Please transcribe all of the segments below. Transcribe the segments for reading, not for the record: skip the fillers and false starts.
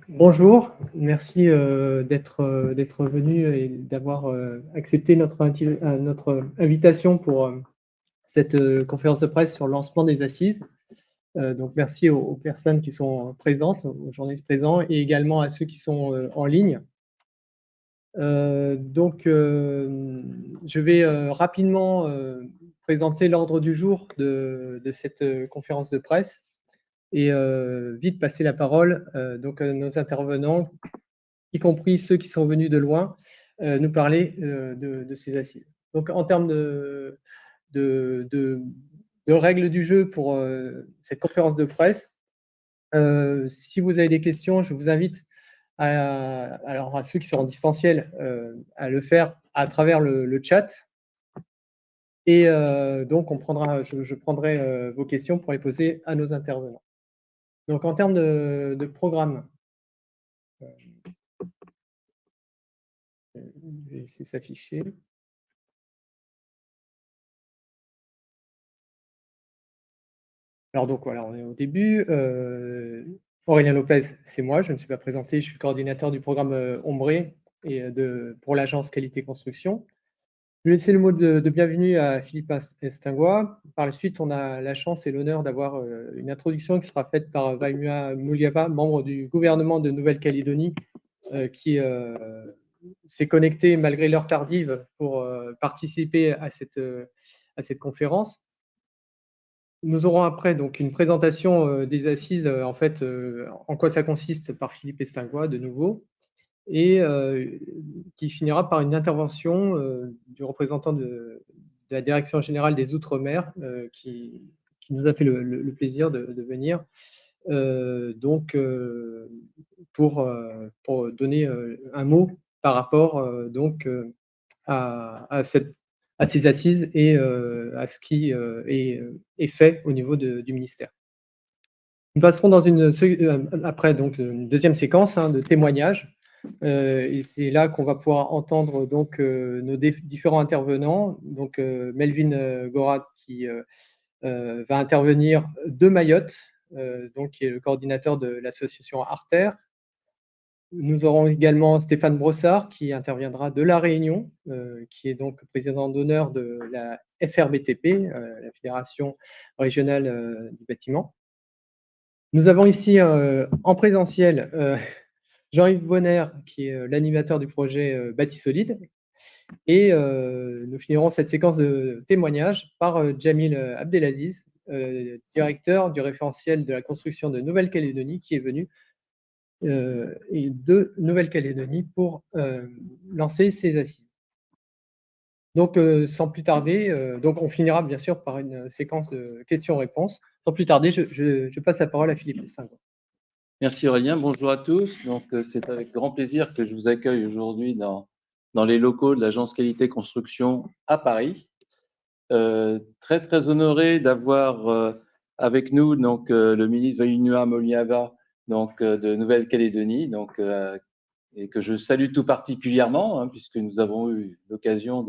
Bonjour, merci d'être venu et d'avoir accepté notre invitation pour cette conférence de presse sur le lancement des assises. Donc merci aux personnes qui sont présentes, aux journalistes présents et également à ceux qui sont en ligne. Je vais rapidement présenter l'ordre du jour de cette conférence de presse et vite passer la parole à nos intervenants, y compris ceux qui sont venus de loin, nous parler de ces assises. Donc, en termes de, de- de règles du jeu pour cette conférence de presse, si vous avez des questions, je vous invite alors à ceux qui sont en distanciel à le faire à travers le chat. Et donc, je prendrai vos questions pour les poser à nos intervenants. Donc, en termes de programme, je vais laisser s'afficher. Alors donc voilà, on est au début. Aurélien Lopez, c'est moi, je ne me suis pas présenté, je suis coordinateur du programme Ombré pour l'agence Qualité Construction. Je vais laisser le mot de bienvenue à Philippe Estingois. Par la suite, on a la chance et l'honneur d'avoir une introduction qui sera faite par Vaimua Mouliava, membre du gouvernement de Nouvelle-Calédonie, qui s'est connecté malgré l'heure tardive pour participer à cette conférence. Nous aurons après donc une présentation des assises, en quoi ça consiste par Philippe Estingois de nouveau, et qui finira par une intervention du représentant de la Direction générale des Outre-mer, qui nous a fait le plaisir de venir, pour donner un mot par rapport à ces assises et à ce qui est fait au niveau du ministère. Nous passerons après donc une deuxième séquence de témoignages. Et c'est là qu'on va pouvoir entendre donc nos différents intervenants. Donc Melvin Gorat qui va intervenir de Mayotte, donc qui est le coordinateur de l'association Arter. Nous aurons également Stéphane Brossard qui interviendra de La Réunion, qui est donc président d'honneur de la FRBTP, la Fédération régionale du bâtiment. Nous avons ici en présentiel Jean-Yves Bonner, qui est l'animateur du projet Bâti Solide. Et nous finirons cette séquence de témoignages par Jamil Abdelaziz, directeur du référentiel de la construction de Nouvelle-Calédonie, qui est venu de Nouvelle-Calédonie pour lancer ces assises. Donc, sans plus tarder, donc on finira bien sûr par une séquence de questions-réponses. Sans plus tarder, je passe la parole à Philippe Estingois. Merci Aurélien, bonjour à tous. Donc, c'est avec grand plaisir que je vous accueille aujourd'hui dans les locaux de l'agence Qualité Construction à Paris. Très très honoré d'avoir avec nous donc le ministre Vainua Moliava de Nouvelle-Calédonie et que je salue tout particulièrement puisque nous avons eu l'occasion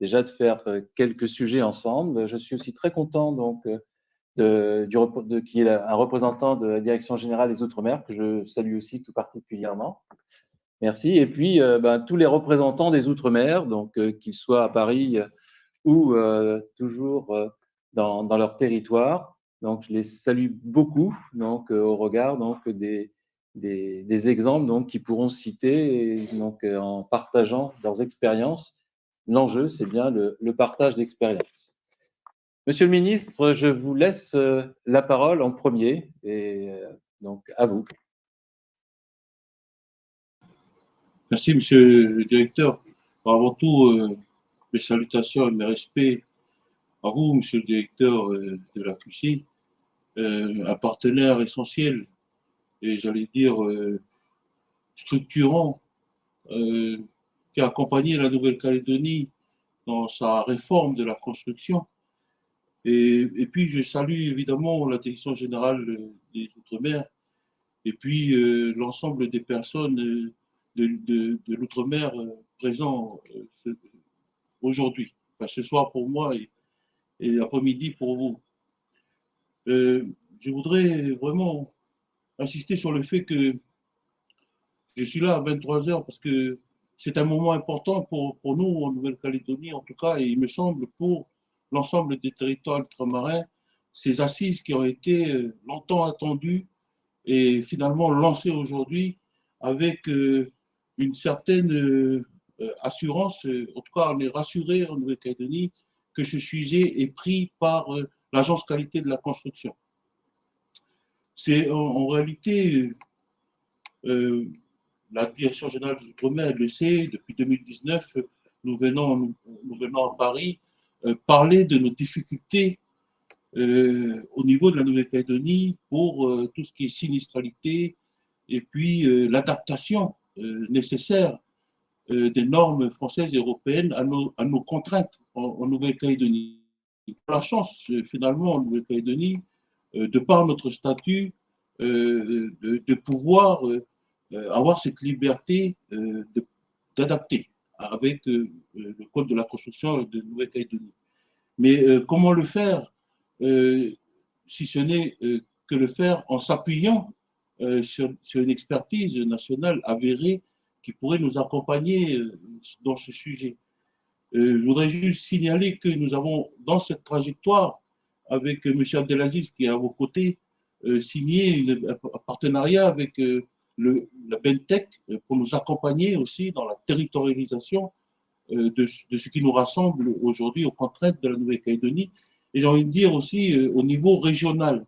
déjà de faire quelques sujets ensemble. Je suis aussi très content qui est un représentant de la Direction générale des Outre-mer, que je salue aussi tout particulièrement. Merci. Et puis, tous les représentants des Outre-mer, qu'ils soient à Paris ou toujours dans leur territoire. Donc, je les salue beaucoup au regard des exemples qu'ils pourront citer et, en partageant leurs expériences. L'enjeu, c'est bien le partage d'expériences. Monsieur le ministre, je vous laisse la parole en premier et donc à vous. Merci, monsieur le directeur. Avant tout, mes salutations et mes respects à vous, monsieur le directeur de la QC, un partenaire essentiel et j'allais dire structurant qui a accompagné la Nouvelle-Calédonie dans sa réforme de la construction. Et puis, je salue évidemment la Direction générale des Outre-mer et puis l'ensemble des personnes de l'Outre-mer présents aujourd'hui, enfin, ce soir pour moi et l'après-midi pour vous. Je voudrais vraiment insister sur le fait que je suis là à 23 heures parce que c'est un moment important pour nous en Nouvelle-Calédonie, en tout cas, et il me semble pour l'ensemble des territoires ultramarins, ces assises qui ont été longtemps attendues et finalement lancées aujourd'hui avec une certaine assurance, en tout cas on est rassuré en Nouvelle-Calédonie que ce sujet est pris par l'Agence qualité de la construction. C'est en réalité la Direction générale des Outre-mer le sait, depuis 2019, nous venons à Paris parler de nos difficultés au niveau de la Nouvelle-Calédonie pour tout ce qui est sinistralité et puis l'adaptation nécessaire des normes françaises et européennes à nos contraintes en Nouvelle-Calédonie. La chance, finalement, en Nouvelle-Calédonie, de par notre statut, de pouvoir avoir cette liberté d'adapter avec le Code de la construction de Nouvelle-Calédonie. Mais comment le faire si ce n'est que le faire en s'appuyant sur une expertise nationale avérée qui pourrait nous accompagner dans ce sujet. Je voudrais juste signaler que nous avons, dans cette trajectoire, avec M. Abdelaziz qui est à vos côtés, signé un partenariat avec la BENTEC pour nous accompagner aussi dans la territorialisation de ce qui nous rassemble aujourd'hui aux contraintes de la Nouvelle-Calédonie. Et j'ai envie de dire aussi au niveau régional.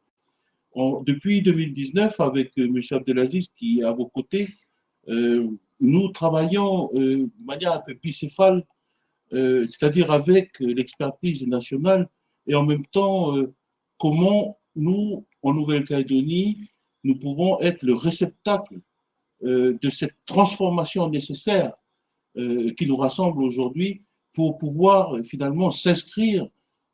Depuis 2019, avec M. Abdelaziz qui est à vos côtés, nous travaillons de manière un peu bicéphale, c'est-à-dire avec l'expertise nationale et en même temps comment nous, en Nouvelle-Calédonie, nous pouvons être le réceptacle de cette transformation nécessaire qui nous rassemble aujourd'hui pour pouvoir finalement s'inscrire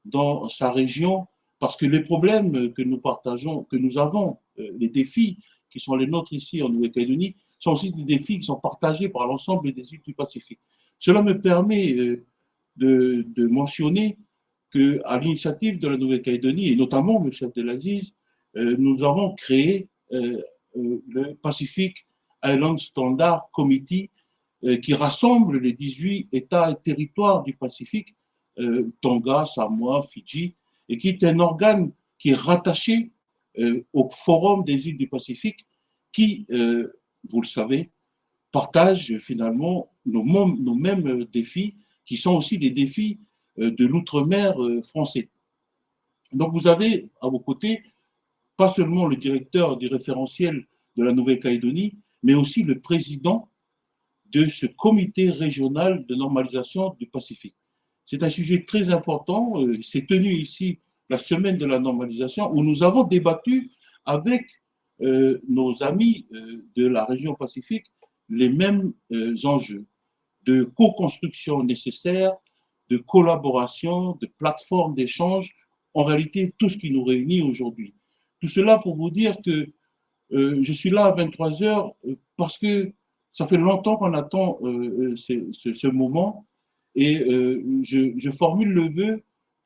dans sa région, parce que les problèmes que nous partageons, que nous avons, les défis qui sont les nôtres ici en Nouvelle-Calédonie, sont aussi des défis qui sont partagés par l'ensemble des îles du Pacifique. Cela me permet de mentionner qu'à l'initiative de la Nouvelle-Calédonie, et notamment le chef de l'Aziz, nous avons créé le Pacific Island Standard Committee qui rassemble les 18 États et territoires du Pacifique, Tonga, Samoa, Fidji, et qui est un organe qui est rattaché au Forum des îles du Pacifique qui, vous le savez, partage finalement nos mêmes défis, qui sont aussi les défis de l'outre-mer français. Donc vous avez à vos côtés pas seulement le directeur du référentiel de la Nouvelle-Calédonie, mais aussi le président de ce comité régional de normalisation du Pacifique. C'est un sujet très important. C'est tenu ici la semaine de la normalisation où nous avons débattu avec nos amis de la région Pacifique les mêmes enjeux de co-construction nécessaire, de collaboration, de plateforme d'échange, en réalité tout ce qui nous réunit aujourd'hui. Tout cela pour vous dire que je suis là à 23 heures parce que ça fait longtemps qu'on attend ce moment et je formule le vœu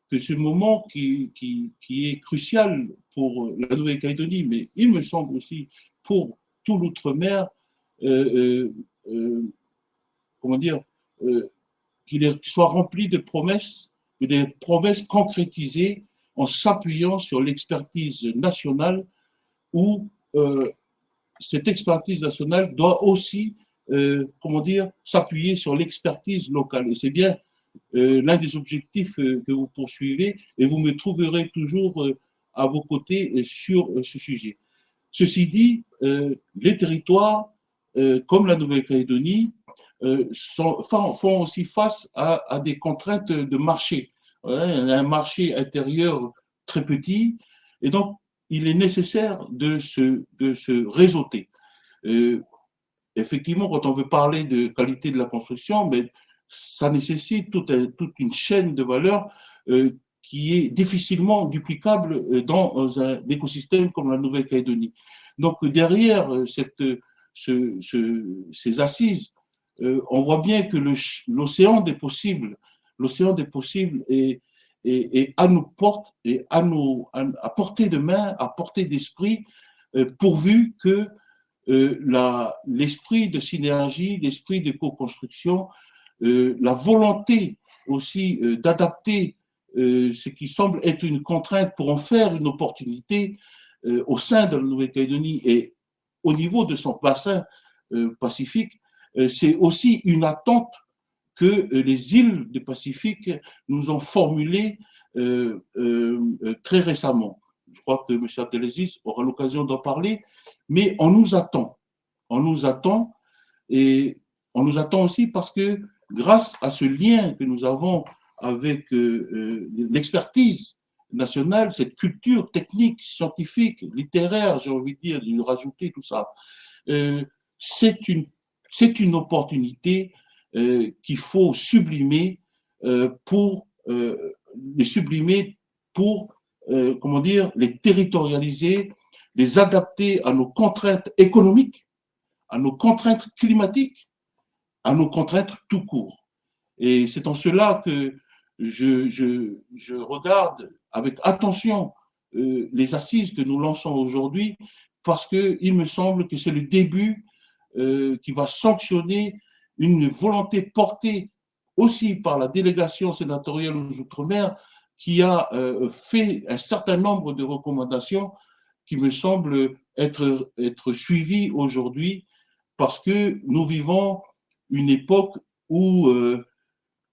que ce moment qui est crucial pour la Nouvelle-Calédonie, mais il me semble aussi pour tout l'outre-mer, comment dire, qu'il soit rempli de promesses, des promesses concrétisées en s'appuyant sur l'expertise nationale où cette expertise nationale doit aussi, comment dire, s'appuyer sur l'expertise locale. Et c'est bien l'un des objectifs que vous poursuivez et vous me trouverez toujours à vos côtés sur ce sujet. Ceci dit, les territoires, comme la Nouvelle-Calédonie, font aussi face à des contraintes de marché. Un marché intérieur très petit et donc il est nécessaire de se réseauter. Effectivement, quand on veut parler de qualité de la construction, mais ça nécessite toute une chaîne de valeur qui est difficilement duplicable dans un écosystème comme la Nouvelle-Calédonie. Donc derrière ces assises, on voit bien que l'océan des possibles est à nos portes et à portée de main, à portée d'esprit, pourvu que l'esprit de synergie, l'esprit de co-construction, la volonté aussi d'adapter ce qui semble être une contrainte pour en faire une opportunité au sein de la Nouvelle-Calédonie et au niveau de son bassin pacifique, c'est aussi une attente que les îles du Pacifique nous ont formulée très récemment. Je crois que M. Abdelaziz aura l'occasion d'en parler, mais on nous attend. On nous attend et on nous attend aussi parce que grâce à ce lien que nous avons avec l'expertise nationale, cette culture technique, scientifique, littéraire, j'ai envie de dire, de rajouter tout ça, c'est une opportunité qu'il faut sublimer pour comment dire, les territorialiser, les adapter à nos contraintes économiques, à nos contraintes climatiques, à nos contraintes tout court. Et c'est en cela que je regarde avec attention les assises que nous lançons aujourd'hui, parce qu'il me semble que c'est le début qui va sanctionner une volonté portée aussi par la délégation sénatoriale aux Outre-mer, qui a fait un certain nombre de recommandations qui me semblent être suivies aujourd'hui, parce que nous vivons une époque où,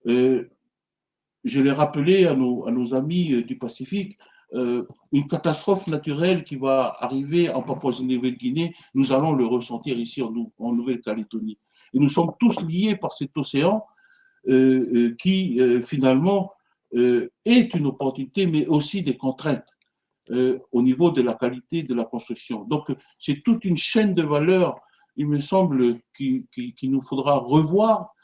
je l'ai rappelé à nos amis du Pacifique, une catastrophe naturelle qui va arriver en Papouasie-Nouvelle-Guinée, nous allons le ressentir ici en Nouvelle-Calédonie. Et nous sommes tous liés par cet océan qui, finalement, est une opportunité, mais aussi des contraintes au niveau de la qualité de la construction. Donc, c'est toute une chaîne de valeurs, il me semble, qu'il nous faudra revoir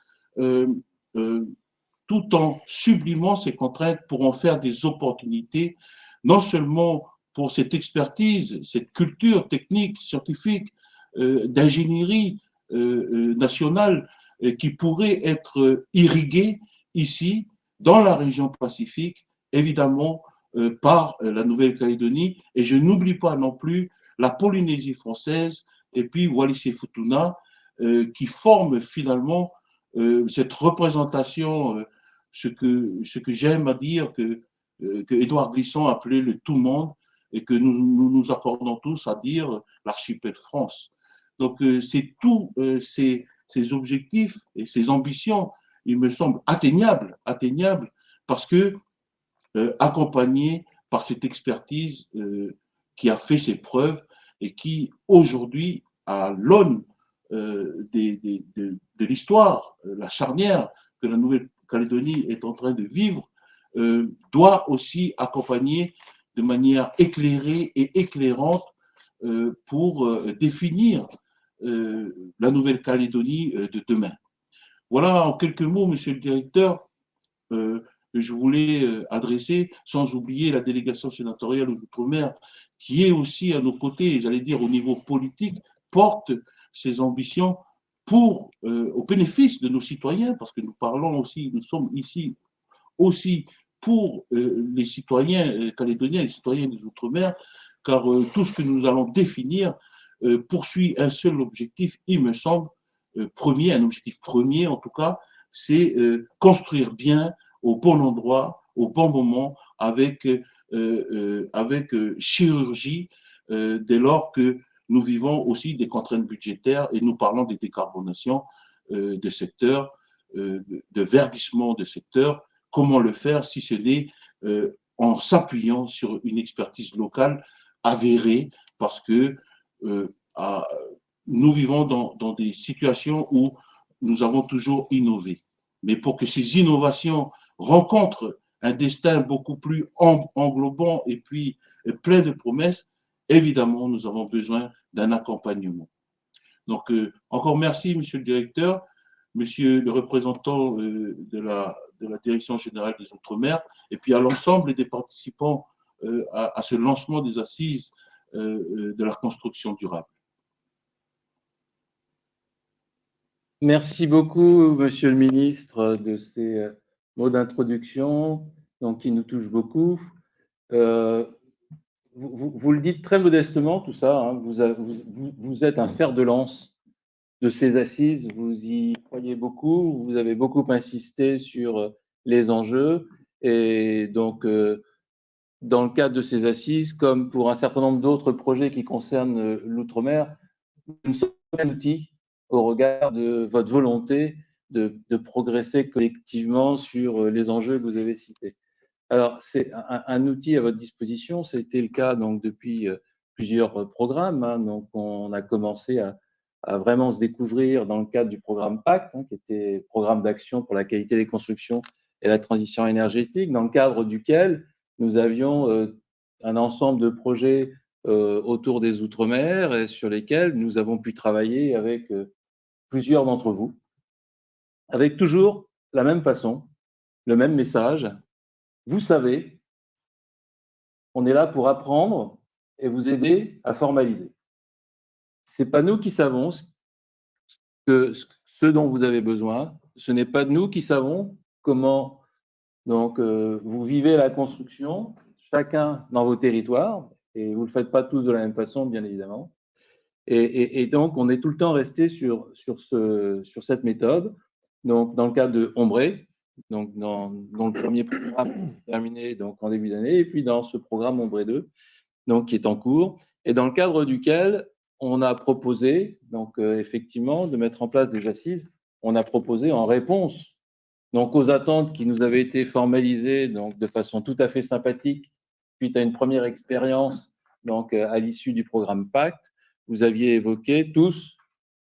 tout en sublimant ces contraintes pour en faire des opportunités, non seulement pour cette expertise, cette culture technique, scientifique, d'ingénierie nationale qui pourrait être irriguée ici, dans la région Pacifique, évidemment par la Nouvelle-Calédonie. Et je n'oublie pas non plus la Polynésie française et puis Wallis et Futuna, qui forment finalement cette représentation, ce que j'aime à dire que Édouard Glissant appelait le tout-monde et que nous accordons tous à dire l'archipel France. Donc, c'est tous ces objectifs et ces ambitions, il me semble, atteignables parce que accompagnés par cette expertise qui a fait ses preuves et qui, aujourd'hui, à l'aune de l'histoire, la charnière que la Nouvelle-Calédonie est en train de vivre, doit aussi accompagner de manière éclairée et éclairante pour définir la Nouvelle-Calédonie de demain. Voilà en quelques mots, Monsieur le Directeur, que je voulais adresser, sans oublier la délégation sénatoriale aux Outre-mer, qui est aussi à nos côtés, j'allais dire au niveau politique, porte ses ambitions au bénéfice de nos citoyens, parce que nous parlons aussi, nous sommes ici aussi pour les citoyens calédoniens, les citoyens des Outre-mer, car tout ce que nous allons définir poursuit un seul objectif, il me semble, premier, un objectif premier en tout cas, c'est construire bien au bon endroit, au bon moment, avec chirurgie, dès lors que nous vivons aussi des contraintes budgétaires et nous parlons de décarbonation de secteurs, de verdissement de secteurs. Comment le faire si ce n'est en s'appuyant sur une expertise locale avérée, parce que nous vivons dans des situations où nous avons toujours innové. Mais pour que ces innovations rencontrent un destin beaucoup plus englobant et puis plein de promesses, évidemment, nous avons besoin d'un accompagnement. Donc, encore merci, Monsieur le Directeur, Monsieur le représentant de la Direction générale des Outre-mer, et puis à l'ensemble des participants à ce lancement des assises de la construction durable. Merci beaucoup, Monsieur le Ministre, de ces mots d'introduction qui nous touchent beaucoup. vous le dites très modestement, tout ça, hein, vous êtes un fer de lance de ces assises, vous y croyez beaucoup, vous avez beaucoup insisté sur les enjeux, et donc, dans le cadre de ces assises, comme pour un certain nombre d'autres projets qui concernent l'outre-mer, nous sommes un outil au regard de votre volonté de progresser collectivement sur les enjeux que vous avez cités. Alors, c'est un outil à votre disposition. C'était le cas donc depuis plusieurs programmes, hein. Donc, on a commencé à vraiment se découvrir dans le cadre du programme PACT, hein, qui était Programme d'action pour la qualité des constructions et la transition énergétique, dans le cadre duquel nous avions un ensemble de projets autour des Outre-mer et sur lesquels nous avons pu travailler avec plusieurs d'entre vous, avec toujours la même façon, le même message. Vous savez, on est là pour apprendre et vous aider à formaliser. Ce n'est pas nous qui savons ce dont vous avez besoin. Ce n'est pas nous qui savons comment donc, vous vivez la construction, chacun dans vos territoires, et vous ne le faites pas tous de la même façon, bien évidemment. Et donc, on est tout le temps resté sur cette méthode. Donc, dans le cadre de Ombré, donc dans le premier programme terminé donc en début d'année, et puis dans ce programme Ombré 2, donc qui est en cours, et dans le cadre duquel on a proposé, donc effectivement, de mettre en place des assises. On a proposé en réponse donc aux attentes qui nous avaient été formalisées donc de façon tout à fait sympathique suite à une première expérience donc à l'issue du programme PACT. Vous aviez évoqué tous,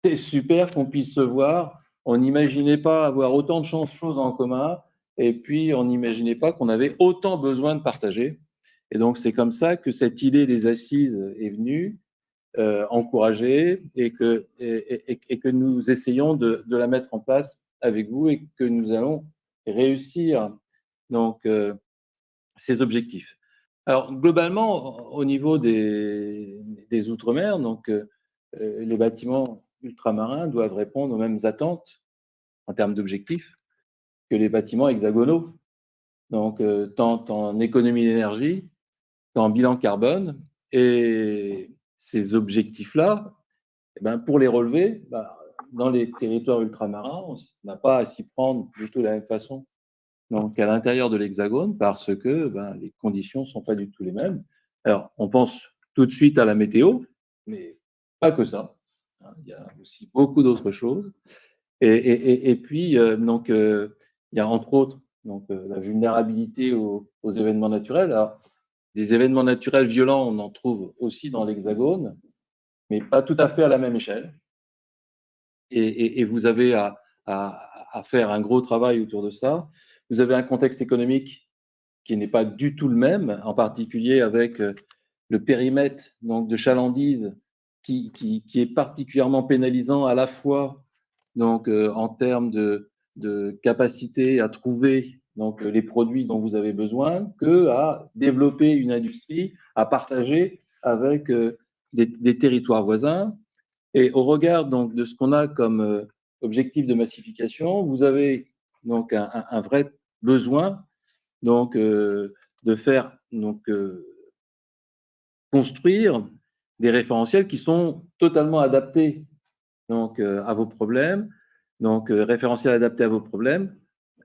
c'est super qu'on puisse se voir. On n'imaginait pas avoir autant de choses en commun, et puis on n'imaginait pas qu'on avait autant besoin de partager. Et donc c'est comme ça que cette idée des assises est venue, encouragée, et que nous essayons de la mettre en place avec vous, et que nous allons réussir donc ces objectifs. Alors globalement, au niveau des Outre-mer, donc les bâtiments ultramarins doivent répondre aux mêmes attentes en termes d'objectifs que les bâtiments hexagonaux, donc tant en économie d'énergie qu'en bilan carbone. Et ces objectifs-là, eh ben, pour les relever, dans les territoires ultramarins, on n'a pas à s'y prendre du tout de la même façon donc à l'intérieur de l'Hexagone, parce que les conditions ne sont pas du tout les mêmes. Alors, on pense tout de suite à la météo, mais pas que ça. Il y a aussi beaucoup d'autres choses. Et puis, il y a entre autres la vulnérabilité aux événements naturels. Alors, des événements naturels violents, on en trouve aussi dans l'Hexagone, mais pas tout à fait à la même échelle. Et vous avez à faire un gros travail autour de ça. Vous avez un contexte économique qui n'est pas du tout le même, en particulier avec le périmètre donc, de chalandise qui est particulièrement pénalisant à la fois donc, en termes de capacité à trouver donc, les produits dont vous avez besoin, que à développer une industrie, à partager avec des territoires voisins. Et au regard donc, de ce qu'on a comme objectif de massification, vous avez donc un vrai besoin donc, de faire construire des référentiels qui sont totalement adaptés donc, à vos problèmes, donc référentiels adaptés à vos problèmes,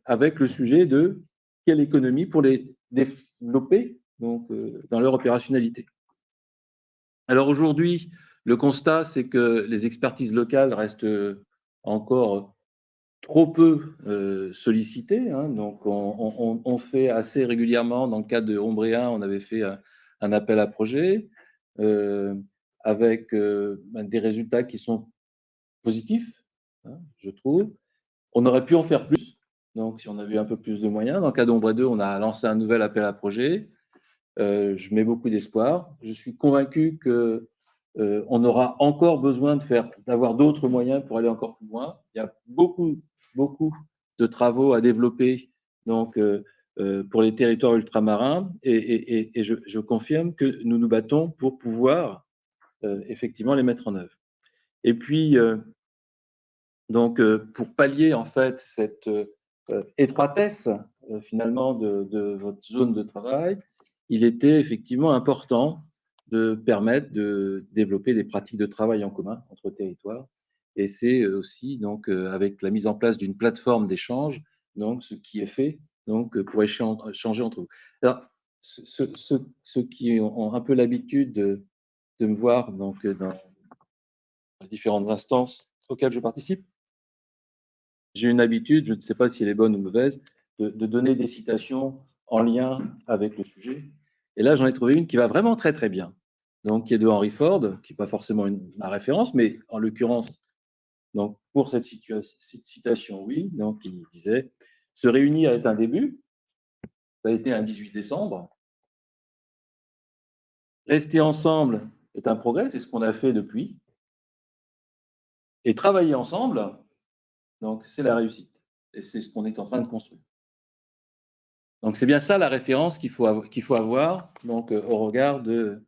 avec le sujet de quelle économie pour les développer donc, dans leur opérationnalité. Alors aujourd'hui, le constat, c'est que les expertises locales restent encore trop peu sollicitées, hein. Donc, on fait assez régulièrement, dans le cadre de Ombréa, on avait fait un appel à projet avec des résultats qui sont positifs, hein, je trouve. On aurait pu en faire plus, donc si on avait eu un peu plus de moyens. Dans le cas d'Ombré 2, on a lancé un nouvel appel à projet. Je mets beaucoup d'espoir. Je suis convaincu que on aura encore besoin d'avoir d'autres moyens pour aller encore plus loin. Il y a beaucoup de travaux à développer donc, pour les territoires ultramarins, et je confirme que nous nous battons pour pouvoir effectivement les mettre en œuvre. Et puis, donc, pour pallier en fait cette étroitesse finalement de votre zone de travail, il était effectivement important de permettre de développer des pratiques de travail en commun entre territoires. Et c'est aussi donc avec la mise en place d'une plateforme d'échange, donc ce qui est fait donc pour échanger entre vous. Alors, ceux qui ont un peu l'habitude de me voir donc dans les différentes instances auxquelles je participe, j'ai une habitude, je ne sais pas si elle est bonne ou mauvaise, de donner des citations en lien avec le sujet. Et là, j'en ai trouvé une qui va vraiment très très bien. Donc, qui est de Henry Ford, qui n'est pas forcément ma référence, mais en l'occurrence, donc pour cette citation, oui. Donc, il disait « Se réunir est un début ». Ça a été un 18 décembre. Rester ensemble est un progrès, c'est ce qu'on a fait depuis. Et travailler ensemble, donc c'est la réussite. Et c'est ce qu'on est en train de construire. Donc c'est bien ça la référence qu'il faut avoir donc, au regard de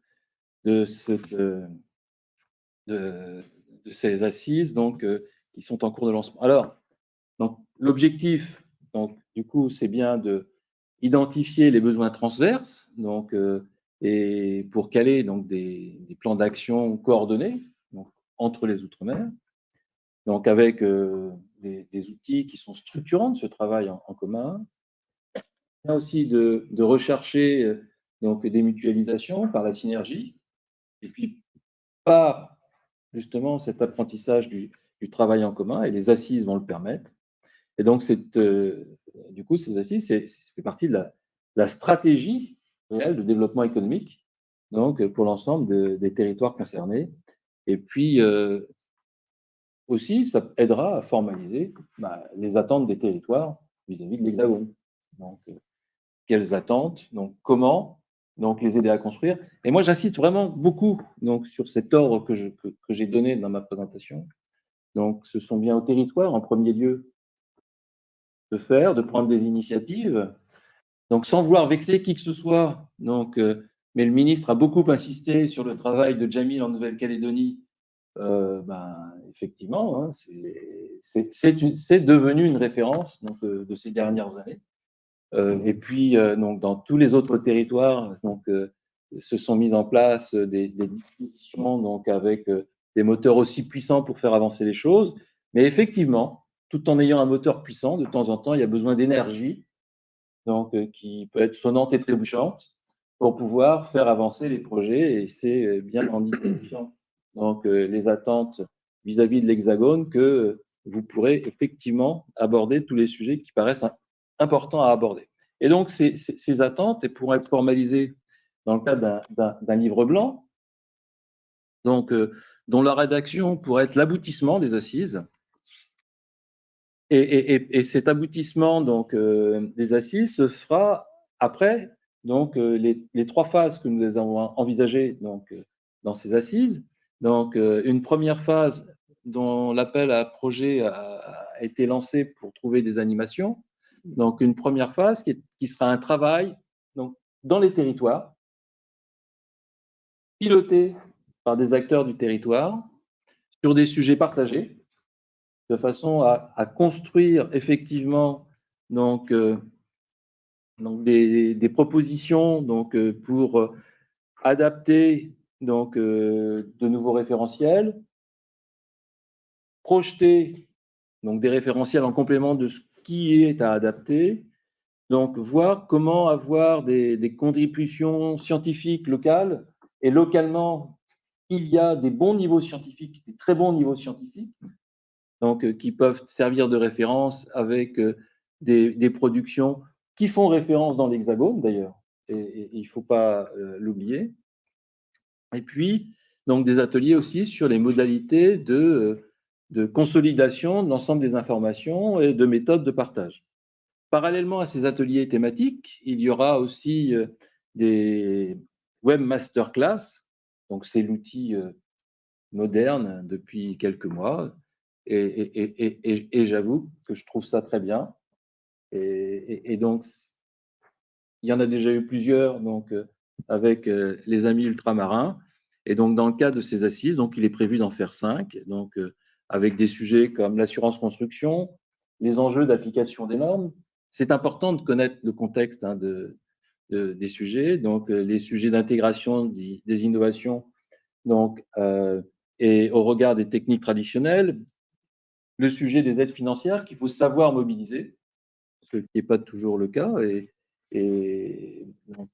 ces assises donc, qui sont en cours de lancement. Alors, l'objectif, du coup, c'est bien d'identifier les besoins transverses donc, et pour caler donc, des plans d'action coordonnés donc, entre les Outre-mer, donc avec des outils qui sont structurants de ce travail en commun. Il y a aussi de rechercher donc, des mutualisations par la synergie, et puis par justement cet apprentissage du travail en commun, et les assises vont le permettre. Et donc, du coup, ces assises, ça fait partie de la stratégie réelle de développement économique donc, pour l'ensemble des territoires concernés. Et puis, aussi, ça aidera à formaliser les attentes des territoires vis-à-vis de l'Hexagone. Donc, quelles attentes, donc comment donc les aider à construire. Et moi, j'insiste vraiment beaucoup donc, sur cet ordre que j'ai donné dans ma présentation. Donc, ce sont bien aux territoires, en premier lieu, de prendre des initiatives, donc sans vouloir vexer qui que ce soit. Donc, mais le ministre a beaucoup insisté sur le travail de Jamil en Nouvelle-Calédonie. Effectivement, hein, c'est devenu une référence donc, de ces dernières années. Et puis, donc, dans tous les autres territoires, donc, se sont mises en place des dispositions donc, avec des moteurs aussi puissants pour faire avancer les choses. Mais effectivement, tout en ayant un moteur puissant, de temps en temps, il y a besoin d'énergie, donc qui peut être sonnante et trébuchante, pour pouvoir faire avancer les projets. Et c'est bien en identifiant donc, les attentes vis-à-vis de l'Hexagone que vous pourrez effectivement aborder tous les sujets qui paraissent importants à aborder. Et donc, ces attentes pourront être formalisées dans le cadre d'un livre blanc, donc, dont la rédaction pourrait être l'aboutissement des assises. Et cet aboutissement donc, des assises se fera après donc, les 3 phases que nous avons envisagées donc, dans ces assises. Donc, une première phase dont l'appel à projet a été lancé pour trouver des animations. Donc, une première phase qui sera un travail donc, dans les territoires, piloté par des acteurs du territoire, sur des sujets partagés, de façon à construire effectivement donc, des propositions donc, pour adapter donc, de nouveaux référentiels, projeter donc, des référentiels en complément de ce qui est à adapter, donc voir comment avoir des contributions scientifiques locales, et localement, il y a des bons niveaux scientifiques, des très bons niveaux scientifiques, donc, qui peuvent servir de référence avec des productions qui font référence dans l'Hexagone d'ailleurs, et il ne faut pas l'oublier. Et puis, donc, des ateliers aussi sur les modalités de consolidation de l'ensemble des informations et de méthodes de partage. Parallèlement à ces ateliers thématiques, il y aura aussi des web masterclass, donc c'est l'outil moderne depuis quelques mois, et j'avoue que je trouve ça très bien. Et donc, il y en a déjà eu plusieurs donc, avec les amis ultramarins. Et donc, dans le cadre de ces assises, donc, il est prévu d'en faire 5, donc, avec des sujets comme l'assurance construction, les enjeux d'application des normes. C'est important de connaître le contexte hein, de des sujets, donc les sujets d'intégration des innovations, donc, et au regard des techniques traditionnelles, le sujet des aides financières qu'il faut savoir mobiliser, ce qui n'est pas toujours le cas, et donc,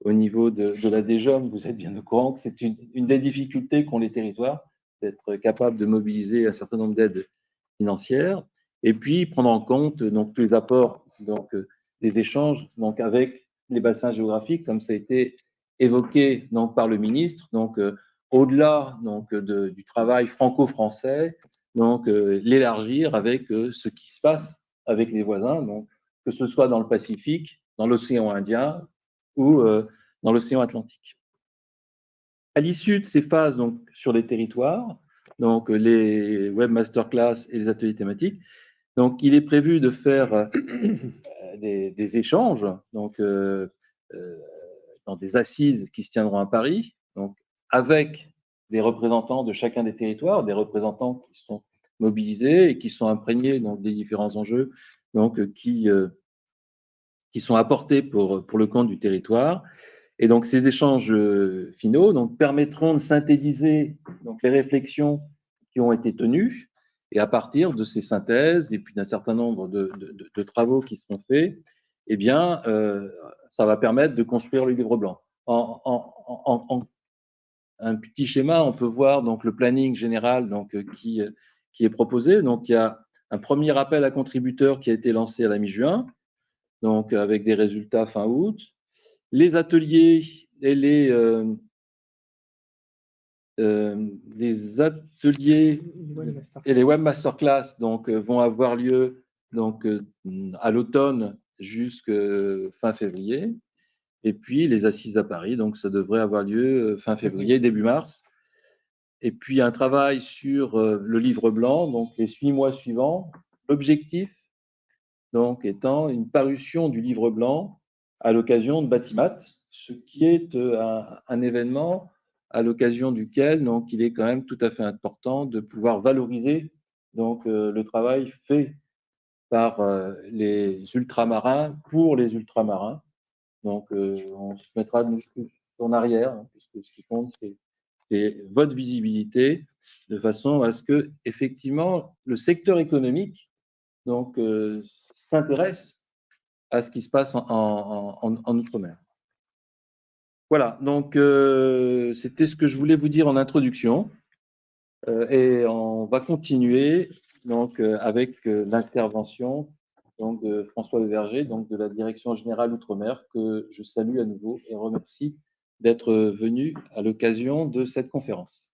au niveau de la DGOM, vous êtes bien au courant que c'est une des difficultés qu'ont les territoires, d'être capables de mobiliser un certain nombre d'aides financières, et puis prendre en compte donc, tous les apports donc, des échanges donc, avec les bassins géographiques, comme ça a été évoqué donc, par le ministre, donc au-delà donc, du travail franco-français, donc l'élargir avec ce qui se passe avec les voisins, donc, que ce soit dans le Pacifique, dans l'océan Indien ou dans l'océan Atlantique. À l'issue de ces phases donc, sur les territoires, donc les web masterclass et les ateliers thématiques, donc il est prévu de faire des échanges donc, dans des assises qui se tiendront à Paris, donc, avec des représentants de chacun des territoires, des représentants qui sont mobilisés et qui sont imprégnés donc, des différents enjeux donc, qui sont apportés pour le compte du territoire. Et donc, ces échanges finaux donc, permettront de synthétiser donc, les réflexions qui ont été tenues. Et à partir de ces synthèses et puis d'un certain nombre de travaux qui seront faits, eh bien, ça va permettre de construire le livre blanc. En un petit schéma, on peut voir donc, le planning général donc, qui est proposé. Donc, il y a un premier appel à contributeurs qui a été lancé à la mi-juin, donc avec des résultats fin août. Les ateliers et les ateliers et les web masterclass donc, vont avoir lieu donc, à l'automne jusqu'à fin février. Et puis les assises à Paris, donc ça devrait avoir lieu fin février, début mars. Et puis un travail sur le livre blanc, donc les 6 mois suivants. L'objectif donc étant une parution du livre blanc à l'occasion de Batimat, ce qui est un événement à l'occasion duquel donc, il est quand même tout à fait important de pouvoir valoriser donc, le travail fait par les ultramarins pour les ultramarins. Donc, on se mettra en arrière, hein, puisque ce qui compte, c'est votre visibilité, de façon à ce que, effectivement, le secteur économique donc, s'intéresse à ce qui se passe en Outre-mer. Voilà, donc c'était ce que je voulais vous dire en introduction. Et on va continuer donc, avec l'intervention donc, de François Leverger, donc, de la Direction Générale Outre-mer, que je salue à nouveau et remercie d'être venu à l'occasion de cette conférence.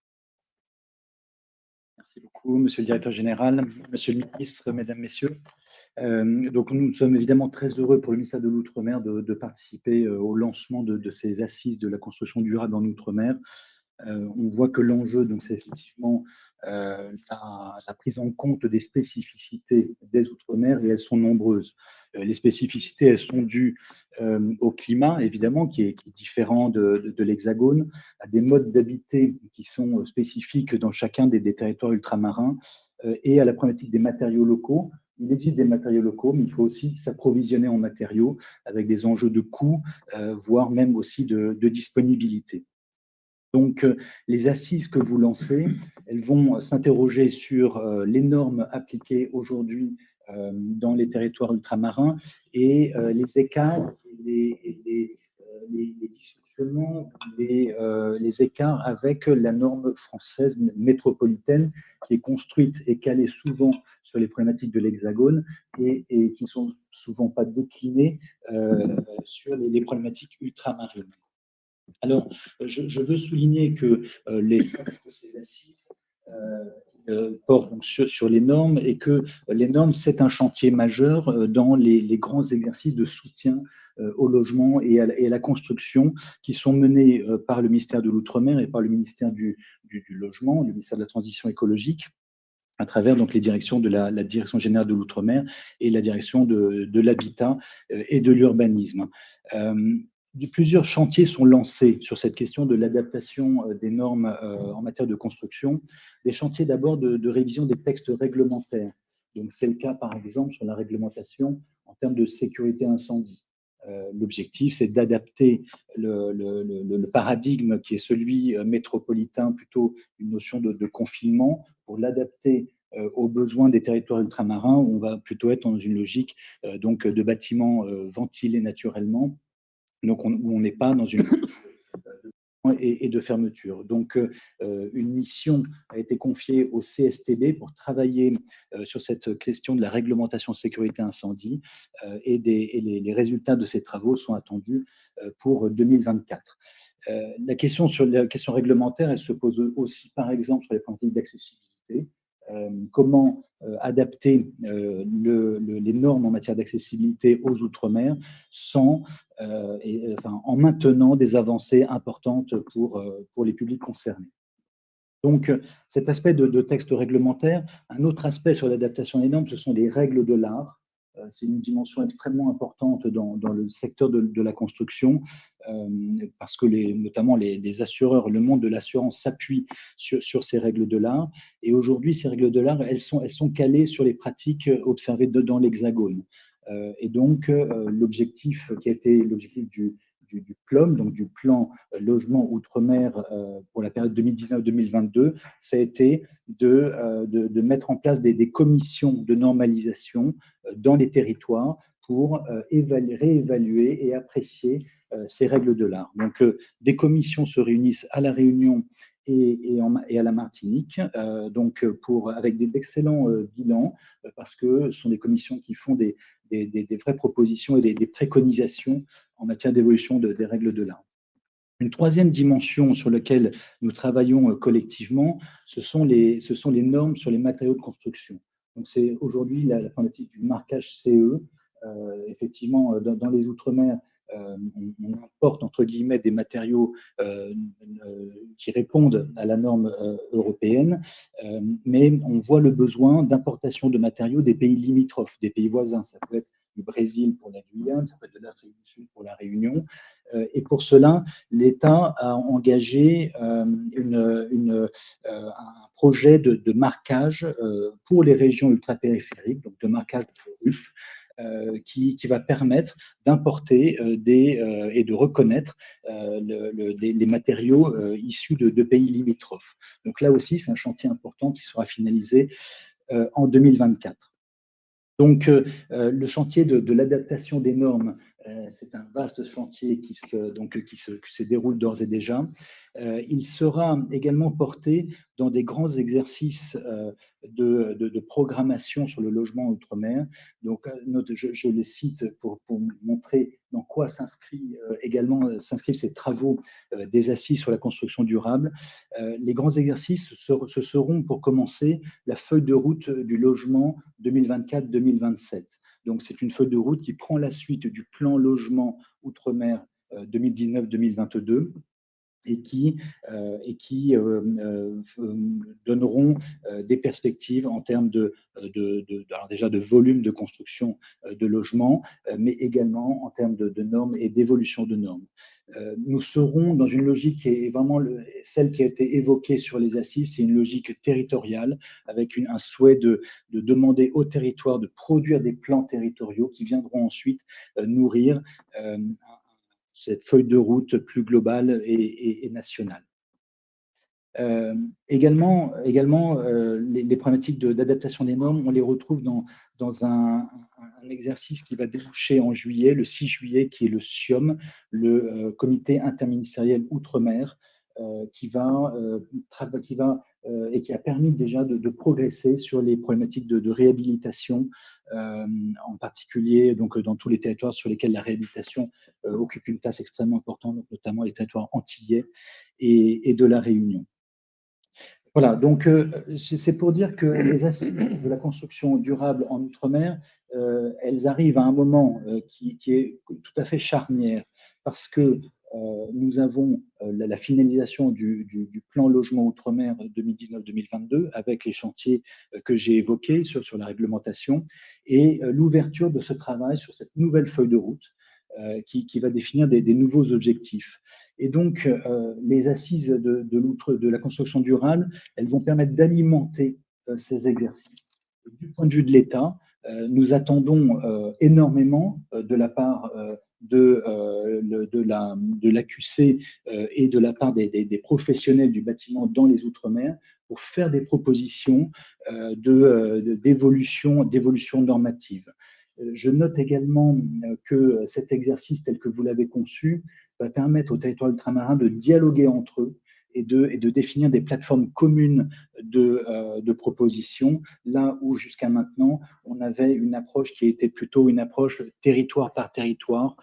Merci beaucoup, Monsieur le Directeur Général, Monsieur le Ministre, Mesdames, Messieurs. Donc, nous sommes évidemment très heureux pour le ministère de l'Outre-mer de participer au lancement de ces assises de la construction durable en Outre-mer. On voit que l'enjeu, c'est effectivement la prise en compte des spécificités des Outre-mer, et elles sont nombreuses. Les spécificités, elles sont dues au climat, évidemment, qui est différent de l'Hexagone, à des modes d'habiter qui sont spécifiques dans chacun des territoires ultramarins, et à la problématique des matériaux locaux. Il existe des matériaux locaux, mais il faut aussi s'approvisionner en matériaux avec des enjeux de coût, voire même aussi de disponibilité. Donc, les assises que vous lancez, elles vont s'interroger sur les normes appliquées aujourd'hui dans les territoires ultramarins et les écarts, les dysfonctionnements, les écarts avec la norme française métropolitaine qui est construite et calée souvent sur les problématiques de l'Hexagone et qui ne sont souvent pas déclinées sur les problématiques ultramarines. Alors, je veux souligner que ces assises portent donc sur les normes, et que les normes, c'est un chantier majeur dans les grands exercices de soutien au logement et à la construction qui sont menés par le ministère de l'Outre-mer et par le ministère du Logement, le ministère de la Transition écologique, à travers donc les directions de la Direction générale de l'Outre-mer et la Direction de l'Habitat et de l'Urbanisme. Plusieurs chantiers sont lancés sur cette question de l'adaptation des normes en matière de construction. Des chantiers d'abord de révision des textes réglementaires. Donc, c'est le cas, par exemple, sur la réglementation en termes de sécurité incendie, L'objectif, c'est d'adapter le paradigme qui est celui métropolitain, plutôt une notion de confinement, pour l'adapter aux besoins des territoires ultramarins, où on va plutôt être dans une logique donc de bâtiments ventilés naturellement, donc où on n'est pas dans une et de fermeture. Donc, une mission a été confiée au CSTB pour travailler sur cette question de la réglementation sécurité incendie et les résultats de ces travaux sont attendus pour 2024. La question réglementaire, elle se pose aussi, par exemple, sur les pratiques d'accessibilité. Comment adapter les normes en matière d'accessibilité aux Outre-mer en maintenant des avancées importantes pour les publics concernés. Donc, cet aspect de texte réglementaire. Un autre aspect sur l'adaptation des normes, ce sont les règles de l'art. C'est une dimension extrêmement importante dans le secteur de la construction, parce que notamment les assureurs, le monde de l'assurance s'appuie sur ces règles de l'art. Et aujourd'hui, ces règles de l'art, elles sont calées sur les pratiques observées dans l'Hexagone. Et donc, l'objectif qui a été l'objectif du PLOM, donc du plan logement outre-mer pour la période 2019-2022, ça a été de mettre en place des commissions de normalisation dans les territoires pour réévaluer et apprécier ces règles de l'art. Donc, des commissions se réunissent à La Réunion et à la Martinique, avec d'excellents bilans, parce que ce sont des commissions qui font des vraies propositions et des préconisations en matière d'évolution des règles de l'art. Une troisième dimension sur laquelle nous travaillons collectivement, ce sont les normes sur les matériaux de construction. Donc, c'est aujourd'hui la problématique du marquage CE. Effectivement, dans les Outre-mer, on importe, entre guillemets, des matériaux qui répondent à la norme européenne, mais on voit le besoin d'importation de matériaux des pays limitrophes, des pays voisins. Ça peut être du Brésil pour la Guyane, ça peut être de l'Afrique du Sud pour la Réunion. Et pour cela, l'État a engagé un projet de marquage pour les régions ultrapériphériques, donc de marquage de RUP, qui va permettre d'importer et de reconnaître les matériaux issus de pays limitrophes. Donc là aussi, c'est un chantier important qui sera finalisé en 2024. Donc, le chantier de l'adaptation des normes, c'est un vaste chantier qui se déroule d'ores et déjà. Il sera également porté dans des grands exercices de programmation sur le logement outre-mer. Donc, je les cite pour montrer dans quoi s'inscrivent ces travaux des assises sur la construction durable. Les grands exercices, ce seront pour commencer la feuille de route du logement 2024-2027. Donc, c'est une feuille de route qui prend la suite du plan logement outre-mer 2019-2022 et qui donneront des perspectives en termes alors déjà de volume de construction de logements, mais également en termes de normes et d'évolution de normes. Nous serons dans une logique qui est vraiment celle qui a été évoquée sur les assises, c'est une logique territoriale, avec un souhait de demander aux territoires de produire des plans territoriaux qui viendront ensuite nourrir cette feuille de route plus globale et nationale. Également les problématiques d'adaptation des normes, on les retrouve dans un exercice qui va déboucher en juillet, le 6 juillet, qui est le SIOM, le comité interministériel Outre-mer, qui a permis déjà de progresser sur les problématiques de réhabilitation, en particulier donc, dans tous les territoires sur lesquels la réhabilitation occupe une place extrêmement importante, donc notamment les territoires antillais et de la Réunion. Voilà, donc c'est pour dire que les assises de la construction durable en Outre-mer, elles arrivent à un moment qui est tout à fait charnière, parce que nous avons la finalisation du plan logement Outre-mer 2019-2022 avec les chantiers que j'ai évoqués sur la réglementation et l'ouverture de ce travail sur cette nouvelle feuille de route qui va définir des nouveaux objectifs. Et donc, les assises de la construction durable, elles vont permettre d'alimenter ces exercices. Du point de vue de l'État, nous attendons énormément de la part de l'AQC et de la part des professionnels du bâtiment dans les Outre-mer pour faire des propositions d'évolution normative. Je note également que cet exercice tel que vous l'avez conçu va permettre aux territoires ultramarins de dialoguer entre eux et de définir des plateformes communes de propositions, là où jusqu'à maintenant, on avait une approche qui était plutôt une approche territoire par territoire.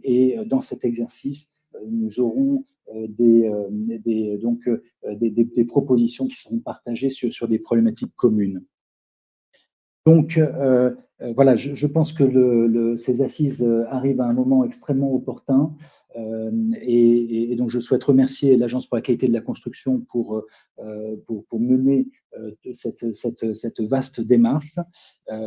Et dans cet exercice, nous aurons des propositions qui seront partagées sur des problématiques communes. Donc, voilà, je pense que ces assises arrivent à un moment extrêmement opportun et donc je souhaite remercier l'Agence pour la qualité de la construction pour mener cette vaste démarche.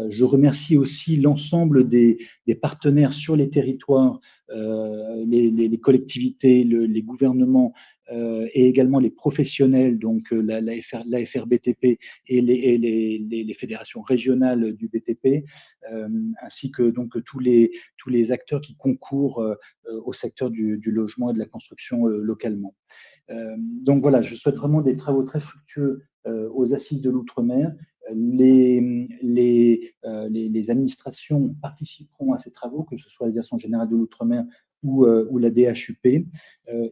Je remercie aussi l'ensemble des partenaires sur les territoires, les collectivités, les gouvernements, et également les professionnels, donc la FRBTP et les fédérations régionales du BTP, ainsi que donc tous les acteurs qui concourent au secteur du logement et de la construction localement. Donc voilà, je souhaite vraiment des travaux très fructueux aux Assises de l'Outre-mer. Les administrations participeront à ces travaux, que ce soit la Direction générale de l'Outre-mer ou la DHUP,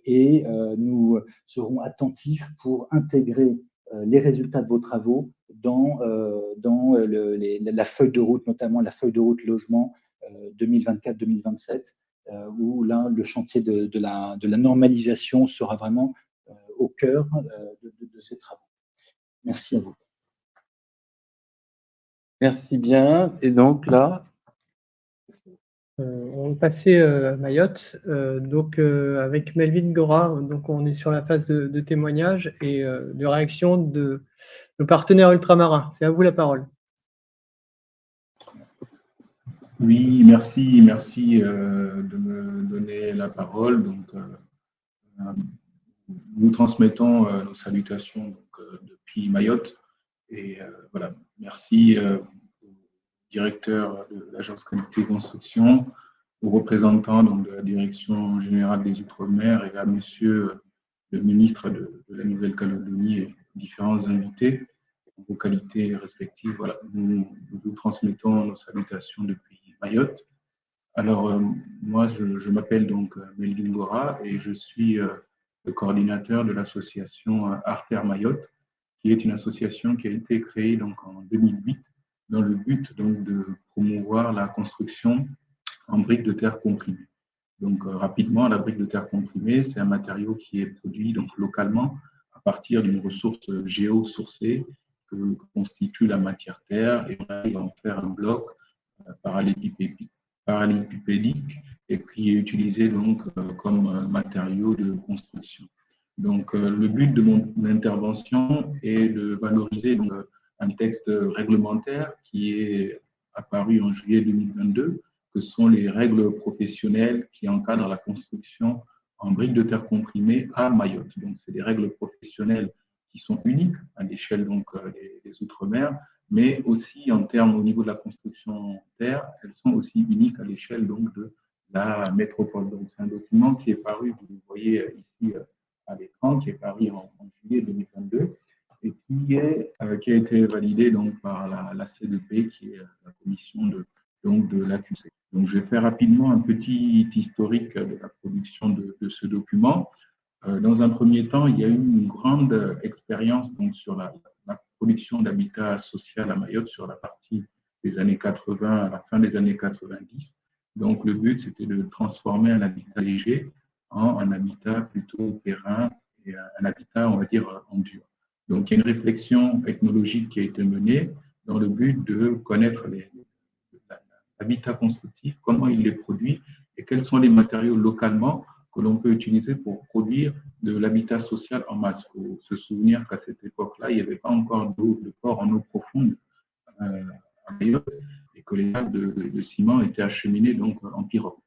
et nous serons attentifs pour intégrer les résultats de vos travaux dans la feuille de route, notamment la feuille de route logement 2024-2027, où là, le chantier de la normalisation sera vraiment au cœur de ces travaux. Merci à vous. Merci bien. Et donc là, on va passer à Mayotte, avec Melvin Gora. Donc on est sur la phase de témoignage et de réaction de nos partenaires ultramarins. C'est à vous la parole. Oui, merci de me donner la parole. Donc, nous transmettons nos salutations depuis Mayotte. Et voilà, merci au directeur de l'Agence Qualité Construction, aux représentants donc, de la Direction générale des Outre-mer et à monsieur le ministre de la Nouvelle-Calédonie et différents invités en vos qualités respectives. Voilà, nous vous transmettons nos salutations depuis Mayotte. Alors, moi, je m'appelle donc Melvin Gora et je suis le coordinateur de l'association Arter Mayotte, qui est une association qui a été créée donc en 2008 dans le but donc de promouvoir la construction en briques de terre comprimées. Donc rapidement, la brique de terre comprimée, c'est un matériau qui est produit donc localement à partir d'une ressource géosourcée que constitue la matière terre, et on arrive à en faire un bloc parallélépipédique et qui est utilisé donc comme matériau de construction. Donc, le but de mon intervention est de valoriser donc, un texte réglementaire qui est apparu en juillet 2022, que sont les règles professionnelles qui encadrent la construction en briques de terre comprimées à Mayotte. Donc, c'est des règles professionnelles qui sont uniques à l'échelle donc des Outre-mer, mais aussi en termes au niveau de la construction en terre, elles sont aussi uniques à l'échelle donc de la métropole. Donc, c'est un document qui est paru, vous le voyez ici à l'écran, qui est paru en juillet 2022 et qui a été validé donc par la CDP, qui est la commission de l'AQC. Donc, je vais faire rapidement un petit historique de la production de ce document. Dans un premier temps, il y a eu une grande expérience donc, sur la production d'habitat social à Mayotte sur la partie des années 80 à la fin des années 90. Donc, le but, c'était de transformer un habitat léger en un habitat plutôt terrain et un habitat, on va dire, en dur. Donc, il y a une réflexion technologique qui a été menée dans le but de connaître l'habitat constructif, comment il est produit et quels sont les matériaux localement que l'on peut utiliser pour produire de l'habitat social en masse. Il faut se souvenir qu'à cette époque-là, il n'y avait pas encore de port en eau profonde à Mayotte et que les lacs de ciment étaient acheminés donc, en pirogue.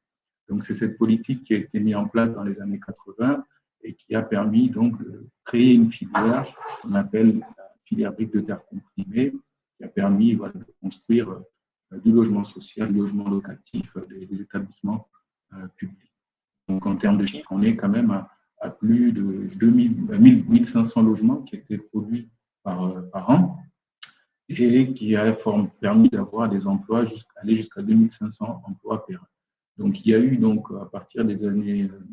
Donc, c'est cette politique qui a été mise en place dans les années 80 et qui a permis donc de créer une filière qu'on appelle la filière brique de terre comprimée, qui a permis voilà, de construire du logement social, du logement locatif, des établissements publics. Donc, en termes de chiffres, on est quand même à plus de 1500 logements qui étaient produits par an et qui a permis d'avoir des emplois aller jusqu'à 2500 emplois par an. Donc, il y a eu, donc, à partir des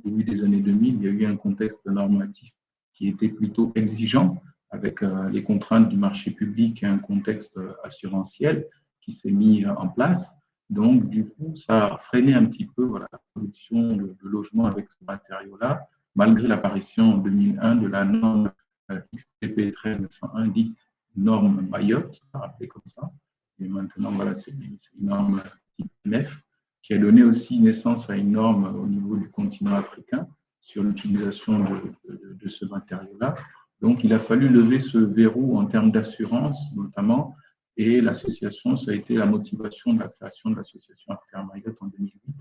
début des années 2000, il y a eu un contexte normatif qui était plutôt exigeant avec les contraintes du marché public et un contexte assurantiel qui s'est mis en place. Donc, du coup, ça a freiné un petit peu la production de logements avec ce matériau-là, malgré l'apparition en 2001 de la norme XPP 13901, dite norme Mayotte, appelée comme ça. Et maintenant, voilà, c'est une norme type NEF qui a donné aussi naissance à une norme au niveau du continent africain sur l'utilisation de ce matériau-là. Donc, il a fallu lever ce verrou en termes d'assurance, notamment, et l'association, ça a été la motivation de la création de l'association Africa Mayotte en 2008,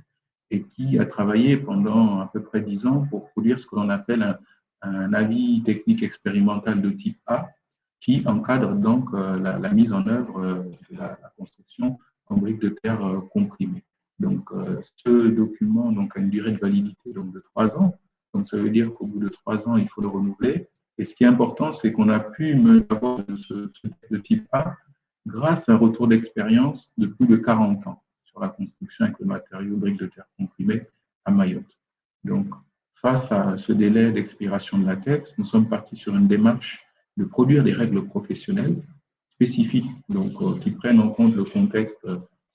et qui a travaillé pendant à peu près 10 ans pour produire ce que l'on appelle un avis technique expérimental de type A, qui encadre donc la mise en œuvre de la construction en briques de terre comprimées. Donc, ce document donc, a une durée de validité donc, de 3 ans. Donc, ça veut dire qu'au bout de 3 ans, il faut le renouveler. Et ce qui est important, c'est qu'on a pu avoir ce de type A grâce à un retour d'expérience de plus de 40 ans sur la construction avec le matériau briques de terre comprimées à Mayotte. Donc, face à ce délai d'expiration de la texte, nous sommes partis sur une démarche de produire des règles professionnelles spécifiques, donc qui prennent en compte le contexte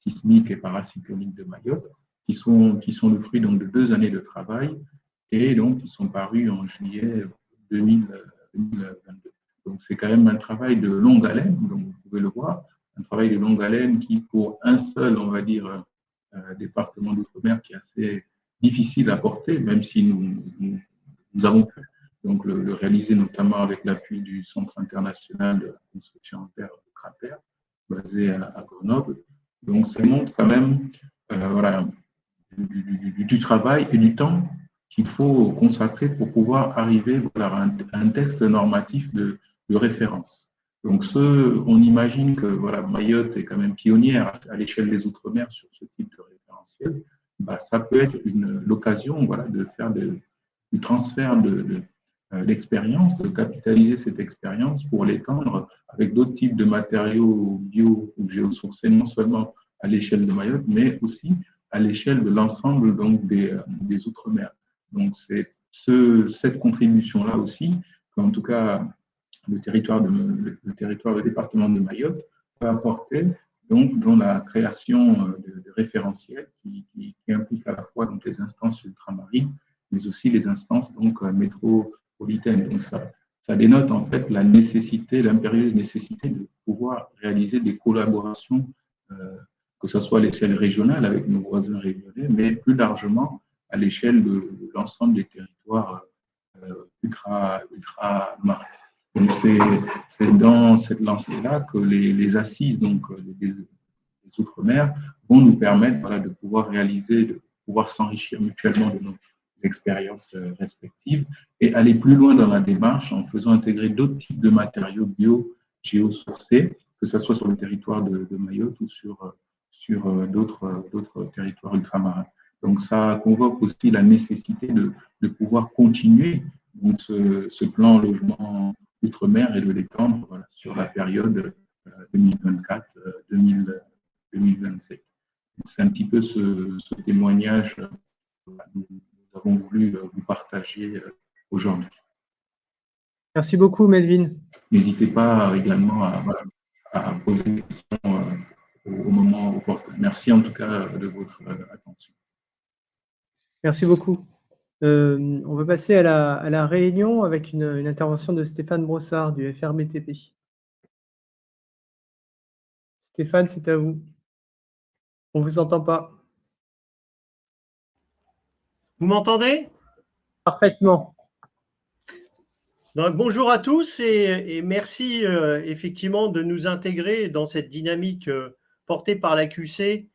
sismique et paracyclonique de Mayotte, qui sont le fruit donc, de 2 années de travail et donc qui sont parus en juillet 2022. Donc c'est quand même un travail de longue haleine, donc vous pouvez le voir, un travail de longue haleine qui, pour un seul, on va dire, département d'outre-mer, qui est assez difficile à porter, même si nous avons pu donc le réaliser notamment avec l'appui du Centre international de la construction en terre de cratère, basé à Grenoble. Donc ça montre quand même voilà, du travail et du temps qu'il faut consacrer pour pouvoir arriver à un texte normatif de référence. Donc on imagine que voilà, Mayotte est quand même pionnière à l'échelle des Outre-mer sur ce type de référentiel. Bah, ça peut être l'occasion voilà, de faire du transfert d'expérience, de capitaliser cette expérience pour l'étendre avec d'autres types de matériaux bio ou géosourcés, non seulement à l'échelle de Mayotte, mais aussi à l'échelle de l'ensemble donc des Outre-mer. Donc c'est cette contribution-là aussi, qu'en tout cas le département de Mayotte peut apporter donc dans la création de référentiels qui impliquent à la fois donc, les instances ultramarines, mais aussi les instances donc métropolitaines. Donc ça dénote en fait la nécessité, l'impérieuse nécessité de pouvoir réaliser des collaborations, que ce soit à l'échelle régionale avec nos voisins régionaux, mais plus largement à l'échelle de l'ensemble des territoires ultramarins. Donc c'est dans cette lancée-là que les assises donc des Outre-mer vont nous permettre voilà, de pouvoir réaliser, de pouvoir s'enrichir mutuellement de nos expériences respectives et aller plus loin dans la démarche en faisant intégrer d'autres types de matériaux bio-géosourcés, que ce soit sur le territoire de Mayotte ou sur d'autres territoires ultramarins. Donc ça convoque aussi la nécessité de pouvoir continuer donc, ce plan logement outre-mer et de l'étendre voilà, sur la période 2024-2027. C'est un petit peu ce témoignage que nous avons voulu vous partager aujourd'hui. Merci beaucoup, Melvin. N'hésitez pas également à poser des questions au moment opportun. Merci en tout cas de votre attention. Merci beaucoup. On va passer à la réunion avec une intervention de Stéphane Brossard du FRBTP. Stéphane, c'est à vous. On ne vous entend pas. Vous m'entendez? Parfaitement. Donc, bonjour à tous et merci effectivement de nous intégrer dans cette dynamique portée par la QC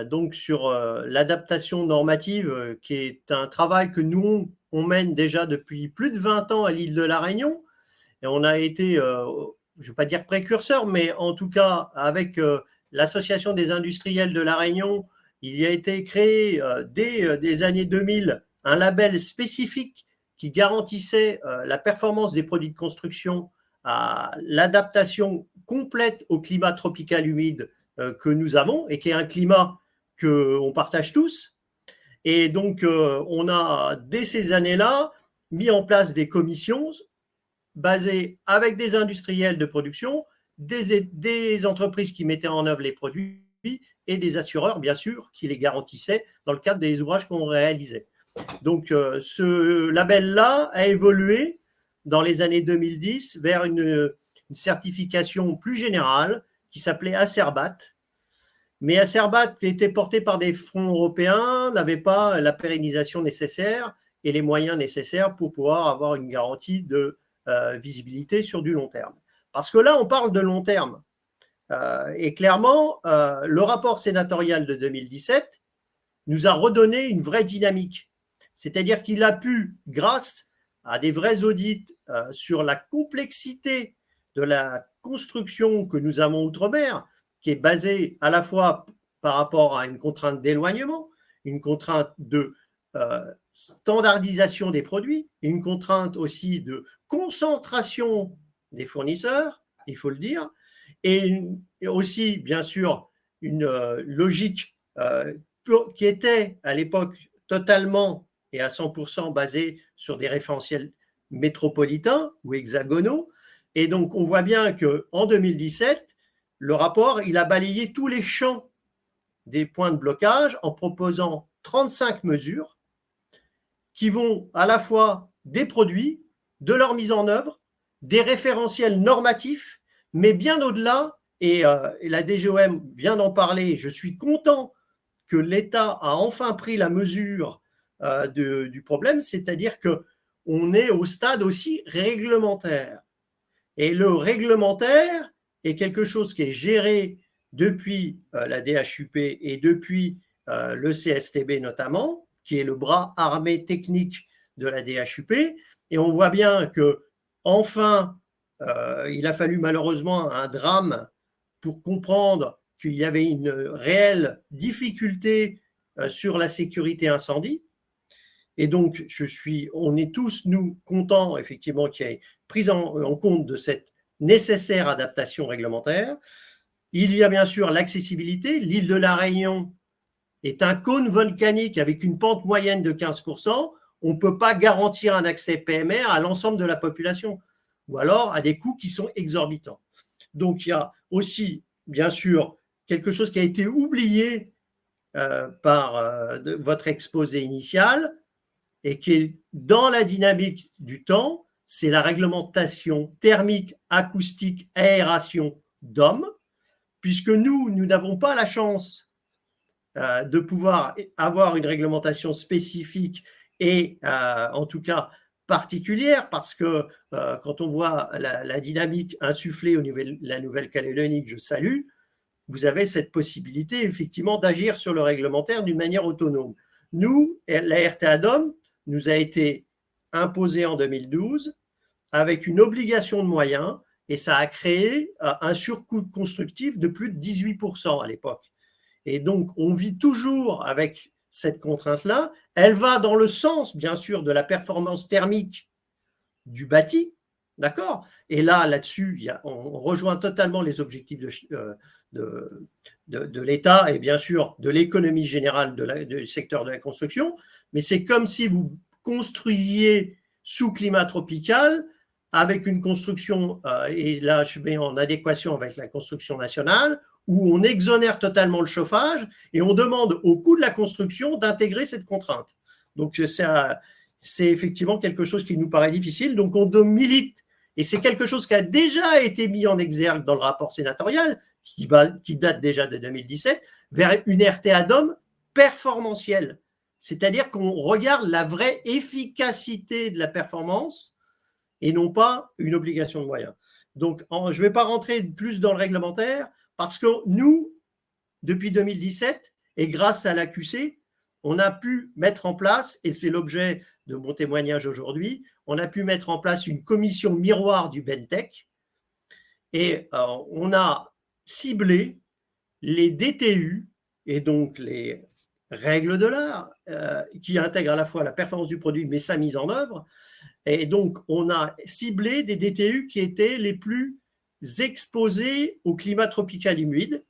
donc sur l'adaptation normative qui est un travail que nous on mène déjà depuis plus de 20 ans à l'île de la Réunion et on a été, je ne vais pas dire précurseur, mais en tout cas avec l'association des industriels de la Réunion il a été créé dès les années 2000 un label spécifique qui garantissait la performance des produits de construction à l'adaptation complète au climat tropical humide que nous avons et qui est un climat qu'on partage tous. Et donc, on a, dès ces années-là, mis en place des commissions basées avec des industriels de production, des entreprises qui mettaient en œuvre les produits et des assureurs, bien sûr, qui les garantissaient dans le cadre des ouvrages qu'on réalisait. Donc, ce label-là a évolué dans les années 2010 vers une certification plus générale qui s'appelait Acerbat. Mais Acerbat, qui était porté par des fonds européens, n'avait pas la pérennisation nécessaire et les moyens nécessaires pour pouvoir avoir une garantie de visibilité sur du long terme. Parce que là, on parle de long terme. Et clairement, le rapport sénatorial de 2017 nous a redonné une vraie dynamique. C'est-à-dire qu'il a pu, grâce à des vrais audits sur la complexité de la construction que nous avons outre-mer, qui est basée à la fois par rapport à une contrainte d'éloignement, une contrainte de standardisation des produits, une contrainte aussi de concentration des fournisseurs, il faut le dire, et aussi, bien sûr, une logique qui était à l'époque totalement et à 100% basée sur des référentiels métropolitains ou hexagonaux. Et donc, on voit bien qu'en 2017, le rapport, il a balayé tous les champs des points de blocage en proposant 35 mesures qui vont à la fois des produits, de leur mise en œuvre, des référentiels normatifs, mais bien au-delà, et la DGOM vient d'en parler, je suis content que l'État a enfin pris la mesure du problème, c'est-à-dire qu'on est au stade aussi réglementaire. Et le réglementaire est quelque chose qui est géré depuis la DHUP et depuis le CSTB notamment, qui est le bras armé technique de la DHUP. Et on voit bien que enfin, il a fallu malheureusement un drame pour comprendre qu'il y avait une réelle difficulté sur la sécurité incendie. Et donc, on est tous, nous, contents, effectivement, qu'il y ait prise en compte de cette nécessaire adaptation réglementaire. Il y a bien sûr l'accessibilité. L'île de la Réunion est un cône volcanique avec une pente moyenne de 15%. On ne peut pas garantir un accès PMR à l'ensemble de la population, ou alors à des coûts qui sont exorbitants. Donc, il y a aussi, bien sûr, quelque chose qui a été oublié par votre exposé initial et qui est dans la dynamique du temps, c'est la réglementation thermique, acoustique, aération DOM, puisque nous n'avons pas la chance de pouvoir avoir une réglementation spécifique et en tout cas particulière, parce que quand on voit la dynamique insufflée au niveau de la Nouvelle-Calédonie, que je salue, vous avez cette possibilité effectivement d'agir sur le réglementaire d'une manière autonome. Nous, la RTA DOM nous a été imposée en 2012 avec une obligation de moyens et ça a créé un surcoût constructif de plus de 18% à l'époque. Et donc, on vit toujours avec cette contrainte-là. Elle va dans le sens, bien sûr, de la performance thermique du bâti, d'accord ? Et là-dessus, on rejoint totalement les objectifs de l'État et bien sûr de l'économie générale du secteur de la construction. Mais c'est comme si vous construisiez sous climat tropical avec une construction, et là je vais en adéquation avec la construction nationale, où on exonère totalement le chauffage et on demande au coût de la construction d'intégrer cette contrainte. Donc, c'est effectivement quelque chose qui nous paraît difficile. Donc, on milite, et c'est quelque chose qui a déjà été mis en exergue dans le rapport sénatorial, qui date déjà de 2017, vers une RTA DOM performantielle. C'est-à-dire qu'on regarde la vraie efficacité de la performance et non pas une obligation de moyens. Donc, je ne vais pas rentrer plus dans le réglementaire, parce que nous, depuis 2017, et grâce à l'AQC, on a pu mettre en place, et c'est l'objet de mon témoignage aujourd'hui, on a pu mettre en place une commission miroir du BENTEC, et on a ciblé les DTU, et donc les règle de l'art qui intègre à la fois la performance du produit mais sa mise en œuvre. Et donc, on a ciblé des DTU qui étaient les plus exposés au climat tropical humide.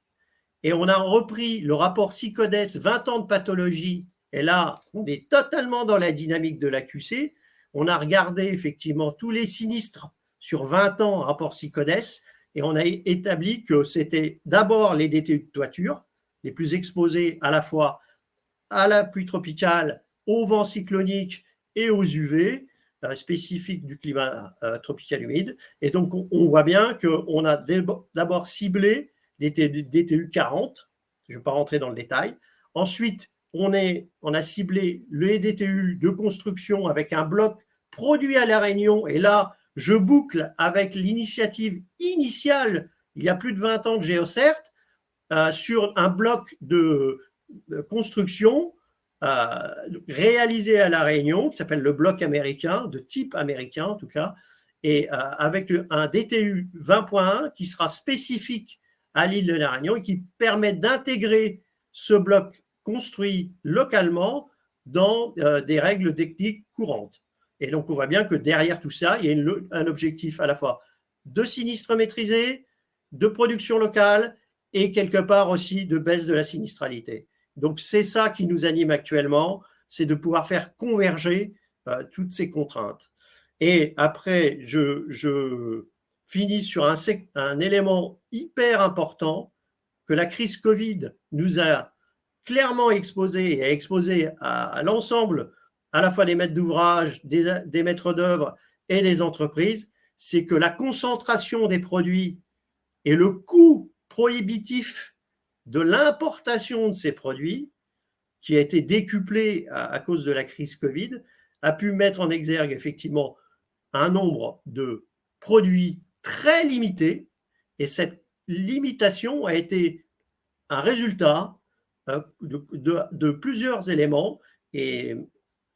Et on a repris le rapport SICODES 20 ans de pathologie. Et là, on est totalement dans la dynamique de l'AQC. On a regardé effectivement tous les sinistres sur 20 ans rapport SICODES et on a établi que c'était d'abord les DTU de toiture, les plus exposés à la fois à la pluie tropicale, au vent cyclonique et aux UV spécifiques du climat tropical humide. Et donc, on voit bien qu'on a d'abord ciblé des DTU 40, je ne vais pas rentrer dans le détail. Ensuite, on a ciblé le DTU de construction avec un bloc produit à La Réunion. Et là, je boucle avec l'initiative initiale, il y a plus de 20 ans de GeoCert, sur un bloc de construction réalisé à La Réunion, qui s'appelle le bloc américain, de type américain en tout cas, et avec un DTU 20.1 qui sera spécifique à l'île de La Réunion et qui permet d'intégrer ce bloc construit localement dans des règles techniques courantes. Et donc, on voit bien que derrière tout ça, il y a un objectif à la fois de sinistre maîtrisé, de production locale et quelque part aussi de baisse de la sinistralité. Donc, c'est ça qui nous anime actuellement, c'est de pouvoir faire converger toutes ces contraintes. Et après, je finis sur un élément hyper important que la crise Covid nous a clairement exposé et a exposé à l'ensemble à la fois des maîtres d'ouvrage, des maîtres d'œuvre et des entreprises, c'est que la concentration des produits et le coût prohibitif de l'importation de ces produits, qui a été décuplé à cause de la crise Covid, a pu mettre en exergue effectivement un nombre de produits très limité, et cette limitation a été un résultat de plusieurs éléments, et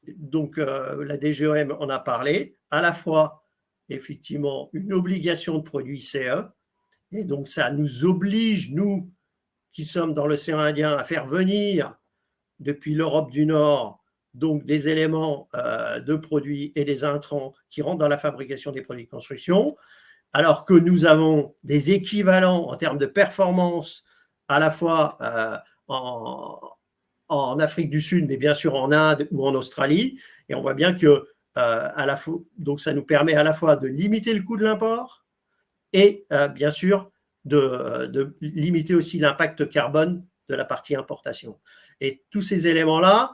donc la DGOM en a parlé, à la fois effectivement une obligation de produit CE, et donc ça nous oblige, nous qui sommes dans l'océan Indien, à faire venir depuis l'Europe du Nord donc des éléments de produits et des intrants qui rentrent dans la fabrication des produits de construction, alors que nous avons des équivalents en termes de performance à la fois en Afrique du Sud, mais bien sûr en Inde ou en Australie. Et on voit bien que donc ça nous permet à la fois de limiter le coût de l'import et bien sûr de limiter aussi l'impact carbone de la partie importation. Et tous ces éléments-là,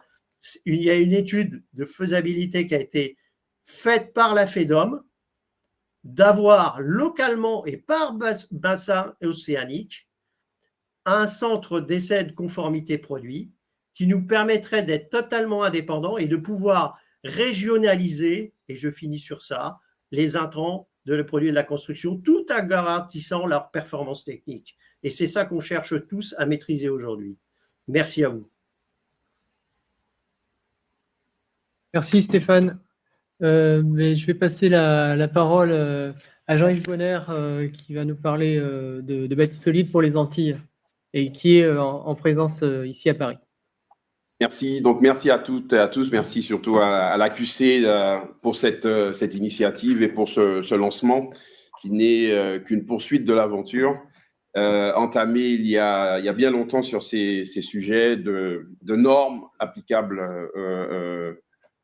il y a une étude de faisabilité qui a été faite par la FEDOM d'avoir localement et par bassin océanique un centre d'essai de conformité produit qui nous permettrait d'être totalement indépendants et de pouvoir régionaliser, et je finis sur ça, les intrants de les produits de la construction, tout en garantissant leur performance technique. Et c'est ça qu'on cherche tous à maîtriser aujourd'hui. Merci à vous. Merci Stéphane. Mais je vais passer la parole à Jean-Yves Bonner qui va nous parler de bâti solide pour les Antilles et qui est en présence ici à Paris. Merci. Donc, merci à toutes et à tous. Merci surtout à l'AQC pour cette initiative et pour ce lancement qui n'est qu'une poursuite de l'aventure entamée il y a bien longtemps sur ces sujets de normes applicables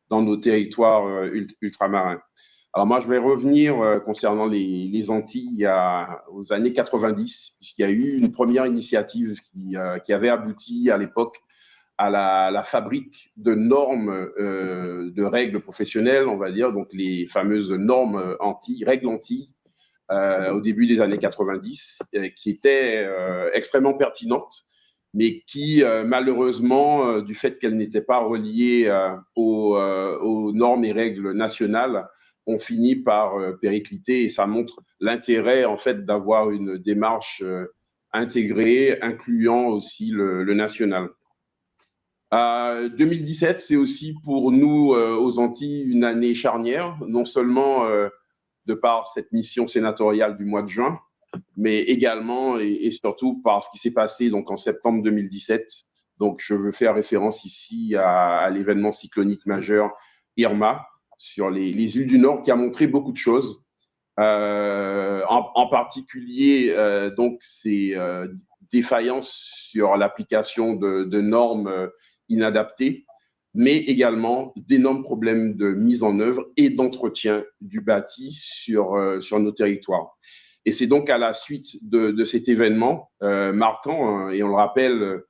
dans nos territoires ultramarins. Alors moi, je vais revenir concernant les Antilles aux années 90, puisqu'il y a eu une première initiative qui avait abouti à l'époque à la fabrique de normes de règles professionnelles, on va dire, donc les fameuses normes Antilles, règles Antilles, au début des années 90, qui étaient extrêmement pertinentes, mais qui, malheureusement, du fait qu'elles n'étaient pas reliées aux normes et règles nationales, ont fini par péricliter. Et ça montre l'intérêt, en fait, d'avoir une démarche intégrée, incluant aussi le national. 2017, c'est aussi pour nous, aux Antilles, une année charnière, non seulement de par cette mission sénatoriale du mois de juin, mais également et surtout par ce qui s'est passé donc, en septembre 2017 Donc, je veux faire référence ici à l'événement cyclonique majeur Irma sur les îles du Nord qui a montré beaucoup de choses. En particulier, donc, ces défaillances sur l'application de normes inadaptées, mais également d'énormes problèmes de mise en œuvre et d'entretien du bâti sur nos territoires. Et c'est donc à la suite de cet événement marquant, hein, et on le rappelle,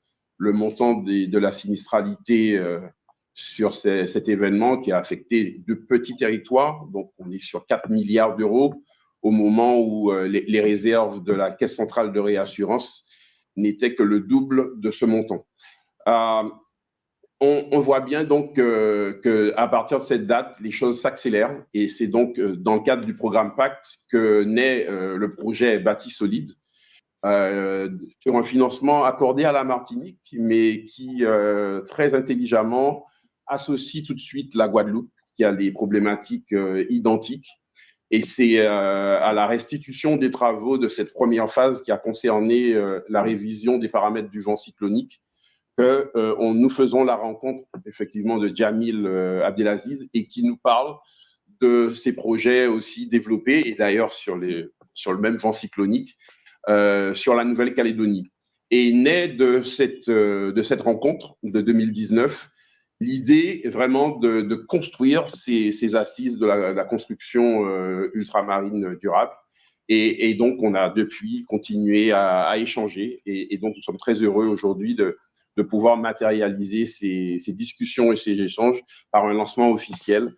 le montant de la sinistralité sur cet événement qui a affecté de petits territoires. Donc, on est sur 4 milliards d'euros au moment où les réserves de la Caisse centrale de réassurance n'étaient que le double de ce montant. On voit bien donc qu'à partir de cette date, les choses s'accélèrent et c'est donc dans le cadre du programme Pacte que naît le projet Bâti solide sur un financement accordé à la Martinique, mais qui très intelligemment associe tout de suite la Guadeloupe qui a des problématiques identiques. Et c'est à la restitution des travaux de cette première phase qui a concerné la révision des paramètres du vent cyclonique que nous faisons la rencontre effectivement de Djamil Abdelaziz et qui nous parle de ces projets aussi développés et d'ailleurs sur le même vent cyclonique sur la Nouvelle-Calédonie. Et naît de cette rencontre de 2019 l'idée vraiment de construire ces assises de la construction ultramarine durable. Et donc, on a depuis continué à échanger. Et donc, nous sommes très heureux aujourd'hui de pouvoir matérialiser ces discussions et ces échanges par un lancement officiel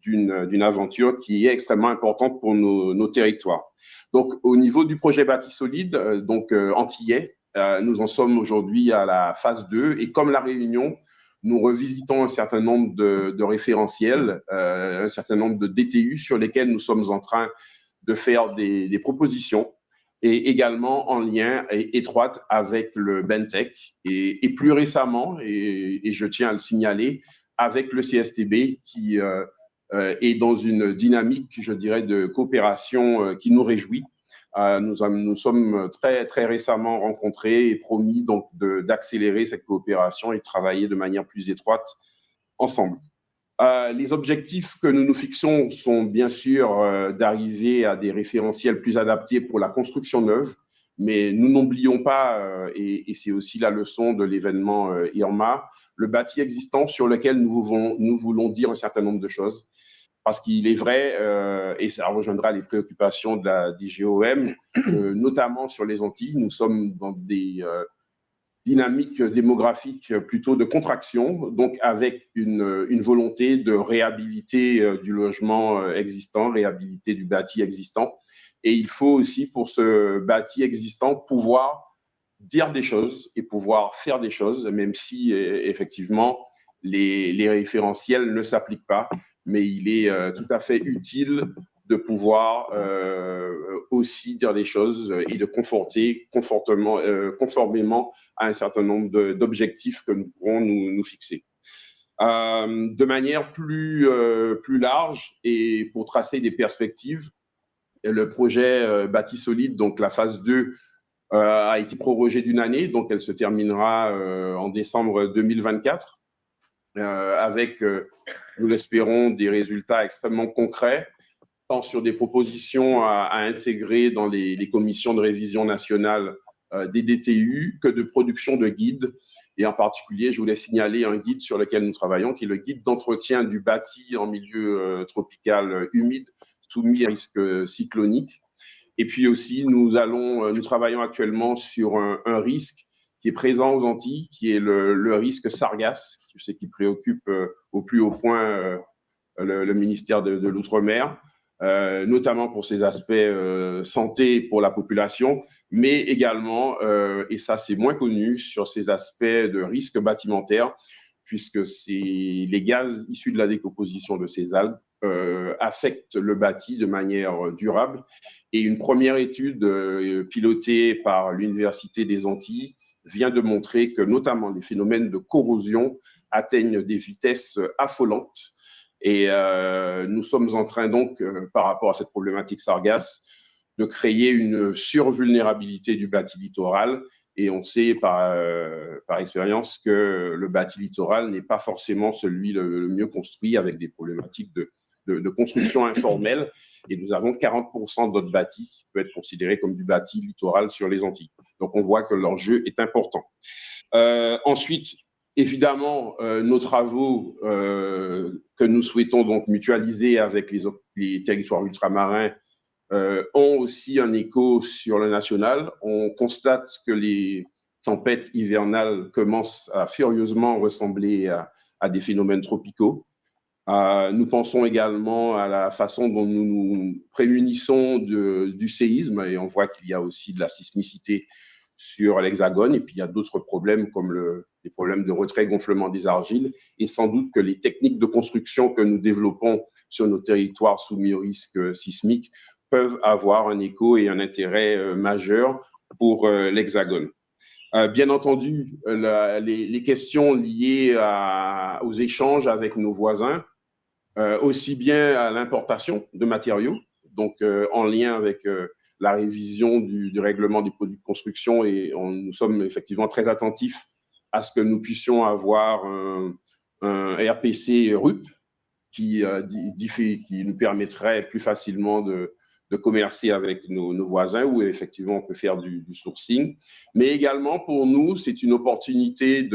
d'une aventure qui est extrêmement importante pour nos territoires. Donc, au niveau du projet Bâti solide, donc antillais, nous en sommes aujourd'hui à la phase 2. Et comme la Réunion, nous revisitons un certain nombre de référentiels, un certain nombre de DTU sur lesquels nous sommes en train de faire des propositions et également en lien étroite avec le BENTEC et plus récemment, et je tiens à le signaler, avec le CSTB qui est dans une dynamique, je dirais, de coopération qui nous réjouit. Nous sommes très, très récemment rencontrés et promis donc d'accélérer cette coopération et de travailler de manière plus étroite ensemble. Les objectifs que nous nous fixons sont bien sûr d'arriver à des référentiels plus adaptés pour la construction neuve, mais nous n'oublions pas, et c'est aussi la leçon de l'événement Irma, le bâti existant sur lequel nous voulons dire un certain nombre de choses. Parce qu'il est vrai, et ça rejoindra les préoccupations de la DGOM, notamment sur les Antilles, nous sommes dans des dynamiques démographiques plutôt de contraction, donc avec une volonté de réhabiliter du logement existant, réhabiliter du bâti existant. Et il faut aussi, pour ce bâti existant, pouvoir dire des choses et pouvoir faire des choses, même si effectivement les référentiels ne s'appliquent pas. Mais il est tout à fait utile de pouvoir aussi dire des choses et de conformément à un certain nombre d'objectifs que nous pourrons nous fixer. De manière plus large et pour tracer des perspectives, le projet Bâti solide, donc la phase 2, a été prorogée d'une année, donc elle se terminera en décembre 2024. Avec, nous l'espérons, des résultats extrêmement concrets, tant sur des propositions à intégrer dans les commissions de révision nationale des DTU que de production de guides. Et en particulier, je voulais signaler un guide sur lequel nous travaillons, qui est le guide d'entretien du bâti en milieu tropical humide, soumis à risque cyclonique. Et puis aussi, nous travaillons actuellement sur un risque qui est présent aux Antilles, qui est le risque sargasse, je sais qui préoccupe au plus haut point le ministère de l'Outre-mer, notamment pour ses aspects santé pour la population, mais également, et ça c'est moins connu, sur ses aspects de risque bâtimentaire, puisque les gaz issus de la décomposition de ces algues affectent le bâti de manière durable. Et une première étude pilotée par l'Université des Antilles vient de montrer que notamment les phénomènes de corrosion atteignent des vitesses affolantes. Et nous sommes en train donc, par rapport à cette problématique sargasse, de créer une survulnérabilité du bâti littoral Et on sait par expérience que le bâti littoral n'est pas forcément celui le mieux construit, avec des problématiques de construction informelle. Et nous avons 40% de notre bâti qui peut être considéré comme du bâti littoral sur les Antilles. Donc, on voit que l'enjeu est important. Ensuite, évidemment, nos travaux que nous souhaitons donc mutualiser avec les territoires ultramarins ont aussi un écho sur le national. On constate que les tempêtes hivernales commencent à furieusement ressembler à des phénomènes tropicaux. Nous pensons également à la façon dont nous nous prémunissons du séisme, et on voit qu'il y a aussi de la sismicité sur l'Hexagone, et puis il y a d'autres problèmes comme les problèmes de retrait-gonflement des argiles, et sans doute que les techniques de construction que nous développons sur nos territoires soumis au risque sismique peuvent avoir un écho et un intérêt majeur pour l'Hexagone. Bien entendu, les questions liées aux échanges avec nos voisins, aussi bien à l'importation de matériaux, donc en lien avec la révision du règlement des produits de construction, et nous sommes effectivement très attentifs à ce que nous puissions avoir un RPC RUP qui nous permettrait plus facilement de commercer avec nos voisins, où effectivement on peut faire du sourcing. Mais également pour nous, c'est une opportunité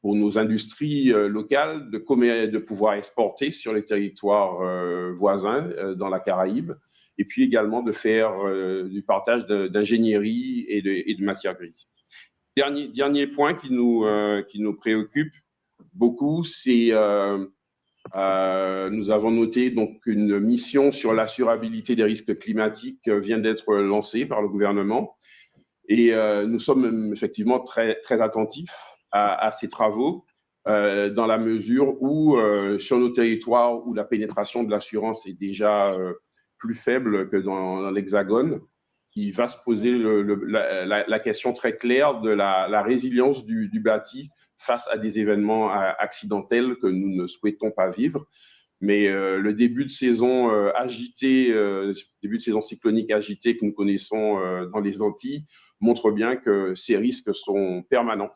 pour nos industries locales de pouvoir exporter sur les territoires voisins dans la Caraïbe, et puis également de faire du partage d'ingénierie et de matières grises. Dernier point qui nous préoccupe beaucoup, c'est nous avons noté donc une mission sur l'assurabilité des risques climatiques vient d'être lancée par le gouvernement, et nous sommes effectivement très, très attentifs à ces travaux dans la mesure où sur nos territoires où la pénétration de l'assurance est déjà plus faible que dans l'Hexagone, il va se poser la question très claire de la résilience du bâti face à des événements accidentels que nous ne souhaitons pas vivre. Mais le début de saison début de saison cyclonique agité que nous connaissons dans les Antilles montre bien que ces risques sont permanents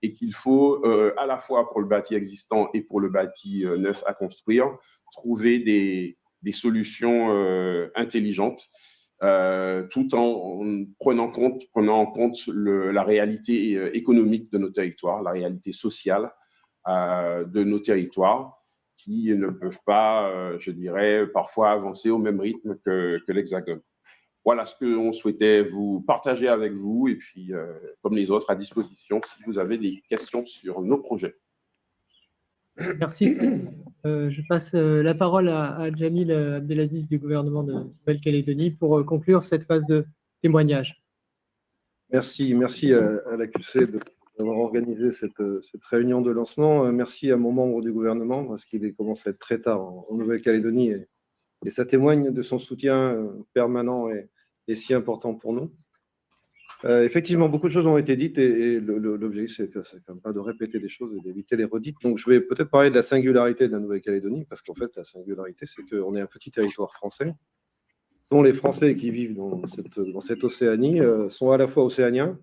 et qu'il faut, à la fois pour le bâti existant et pour le bâti neuf à construire, trouver des solutions intelligentes, tout en prenant en compte la réalité économique de nos territoires, la réalité sociale de nos territoires, qui ne peuvent pas, je dirais, parfois avancer au même rythme que l'Hexagone. Voilà ce qu'on souhaitait vous partager avec vous, et puis, comme les autres, à disposition si vous avez des questions sur nos projets. Merci. Je passe la parole à Jamil Abdelaziz du gouvernement de Nouvelle-Calédonie pour conclure cette phase de témoignage. Merci à l'AQC d'avoir organisé cette réunion de lancement. Merci à mon membre du gouvernement, parce qu'il commence à être très tard en Nouvelle-Calédonie, et ça témoigne de son soutien permanent et si important pour nous. Effectivement, beaucoup de choses ont été dites, et l'objectif, c'est quand même pas de répéter des choses et d'éviter les redites. Donc, je vais peut-être parler de la singularité de la Nouvelle-Calédonie, parce qu'en fait, la singularité, c'est qu'on est un petit territoire français, dont les Français qui vivent dans cette Océanie sont à la fois océaniens,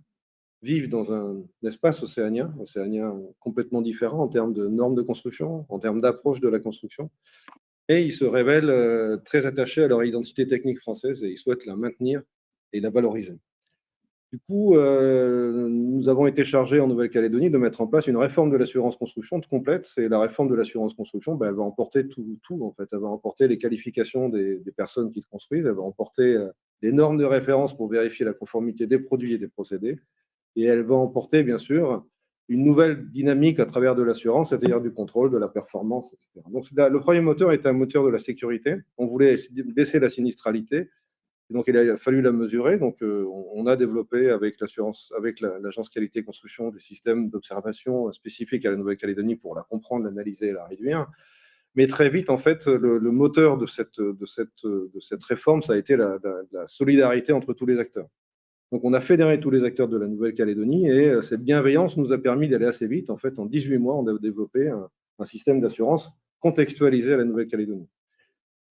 vivent dans un espace océanien complètement différent en termes de normes de construction, en termes d'approche de la construction, et ils se révèlent très attachés à leur identité technique française, et ils souhaitent la maintenir et la valoriser. Du coup, nous avons été chargés en Nouvelle-Calédonie de mettre en place une réforme de l'assurance construction complète. C'est la réforme de l'assurance construction, elle va emporter tout en fait. Elle va emporter les qualifications des personnes qui le construisent, elle va emporter les normes de référence pour vérifier la conformité des produits et des procédés, et elle va emporter bien sûr une nouvelle dynamique à travers de l'assurance, c'est-à-dire du contrôle, de la performance, etc. Donc, le premier moteur est un moteur de la sécurité. On voulait baisser la sinistralité. Et donc, il a fallu la mesurer. Donc, on a développé avec l'Agence Qualité Construction des systèmes d'observation spécifiques à la Nouvelle-Calédonie pour la comprendre, l'analyser et la réduire. Mais très vite, en fait, le moteur de cette réforme, ça a été la solidarité entre tous les acteurs. Donc, on a fédéré tous les acteurs de la Nouvelle-Calédonie, et cette bienveillance nous a permis d'aller assez vite. En fait, en 18 mois, on a développé un système d'assurance contextualisé à la Nouvelle-Calédonie.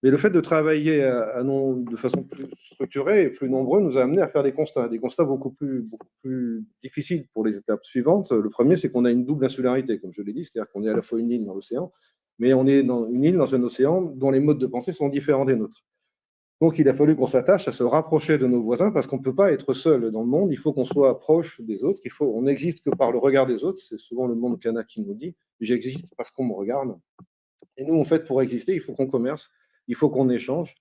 Mais le fait de travailler de façon plus structurée et plus nombreuse nous a amené à faire des constats beaucoup plus difficiles pour les étapes suivantes. Le premier, c'est qu'on a une double insularité, comme je l'ai dit, c'est-à-dire qu'on est à la fois une île dans l'océan, mais on est dans une île dans un océan dont les modes de pensée sont différents des nôtres. Donc, il a fallu qu'on s'attache à se rapprocher de nos voisins parce qu'on ne peut pas être seul dans le monde. Il faut qu'on soit proche des autres. On n'existe que par le regard des autres. C'est souvent le monde Cana qui nous dit « j'existe parce qu'on me regarde ». Et nous, en fait, pour exister, il faut qu'on commerce, il faut qu'on échange,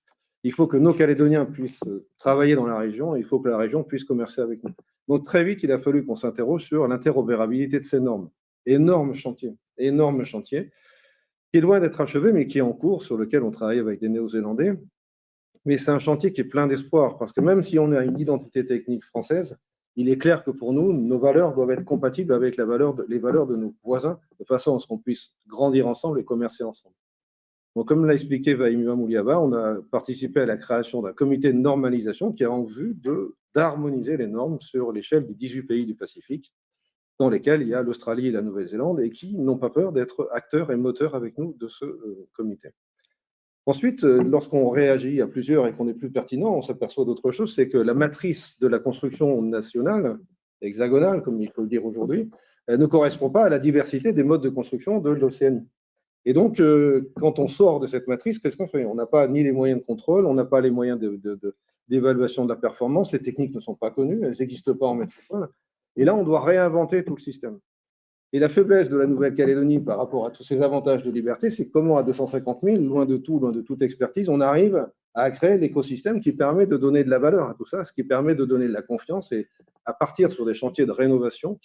il faut que nos Calédoniens puissent travailler dans la région, et il faut que la région puisse commercer avec nous. Donc, très vite, il a fallu qu'on s'interroge sur l'interopérabilité de ces normes. Énorme chantier, qui est loin d'être achevé, mais qui est en cours, sur lequel on travaille avec des Néo-Zélandais. Mais c'est un chantier qui est plein d'espoir, parce que même si on a une identité technique française, il est clair que pour nous, nos valeurs doivent être compatibles avec les valeurs de nos voisins, de façon à ce qu'on puisse grandir ensemble et commercer ensemble. Donc, comme l'a expliqué Vaimua Mouliaba, on a participé à la création d'un comité de normalisation qui a en vue d'harmoniser les normes sur l'échelle des 18 pays du Pacifique, dans lesquels il y a l'Australie et la Nouvelle-Zélande, et qui n'ont pas peur d'être acteurs et moteurs avec nous de ce comité. Ensuite, lorsqu'on réagit à plusieurs et qu'on est plus pertinent, on s'aperçoit d'autre chose, c'est que la matrice de la construction nationale, hexagonale, comme il faut le dire aujourd'hui, ne correspond pas à la diversité des modes de construction de l'Océanie. Et donc, quand on sort de cette matrice, qu'est-ce qu'on fait? On n'a pas ni les moyens de contrôle, on n'a pas les moyens d'évaluation de la performance, les techniques ne sont pas connues, elles n'existent pas en métropole. Et là, on doit réinventer tout le système. Et la faiblesse de la Nouvelle-Calédonie par rapport à tous ces avantages de liberté, c'est comment à 250 000, loin de toute expertise, on arrive à créer l'écosystème qui permet de donner de la valeur à tout ça, ce qui permet de donner de la confiance et à partir sur des chantiers de rénovation,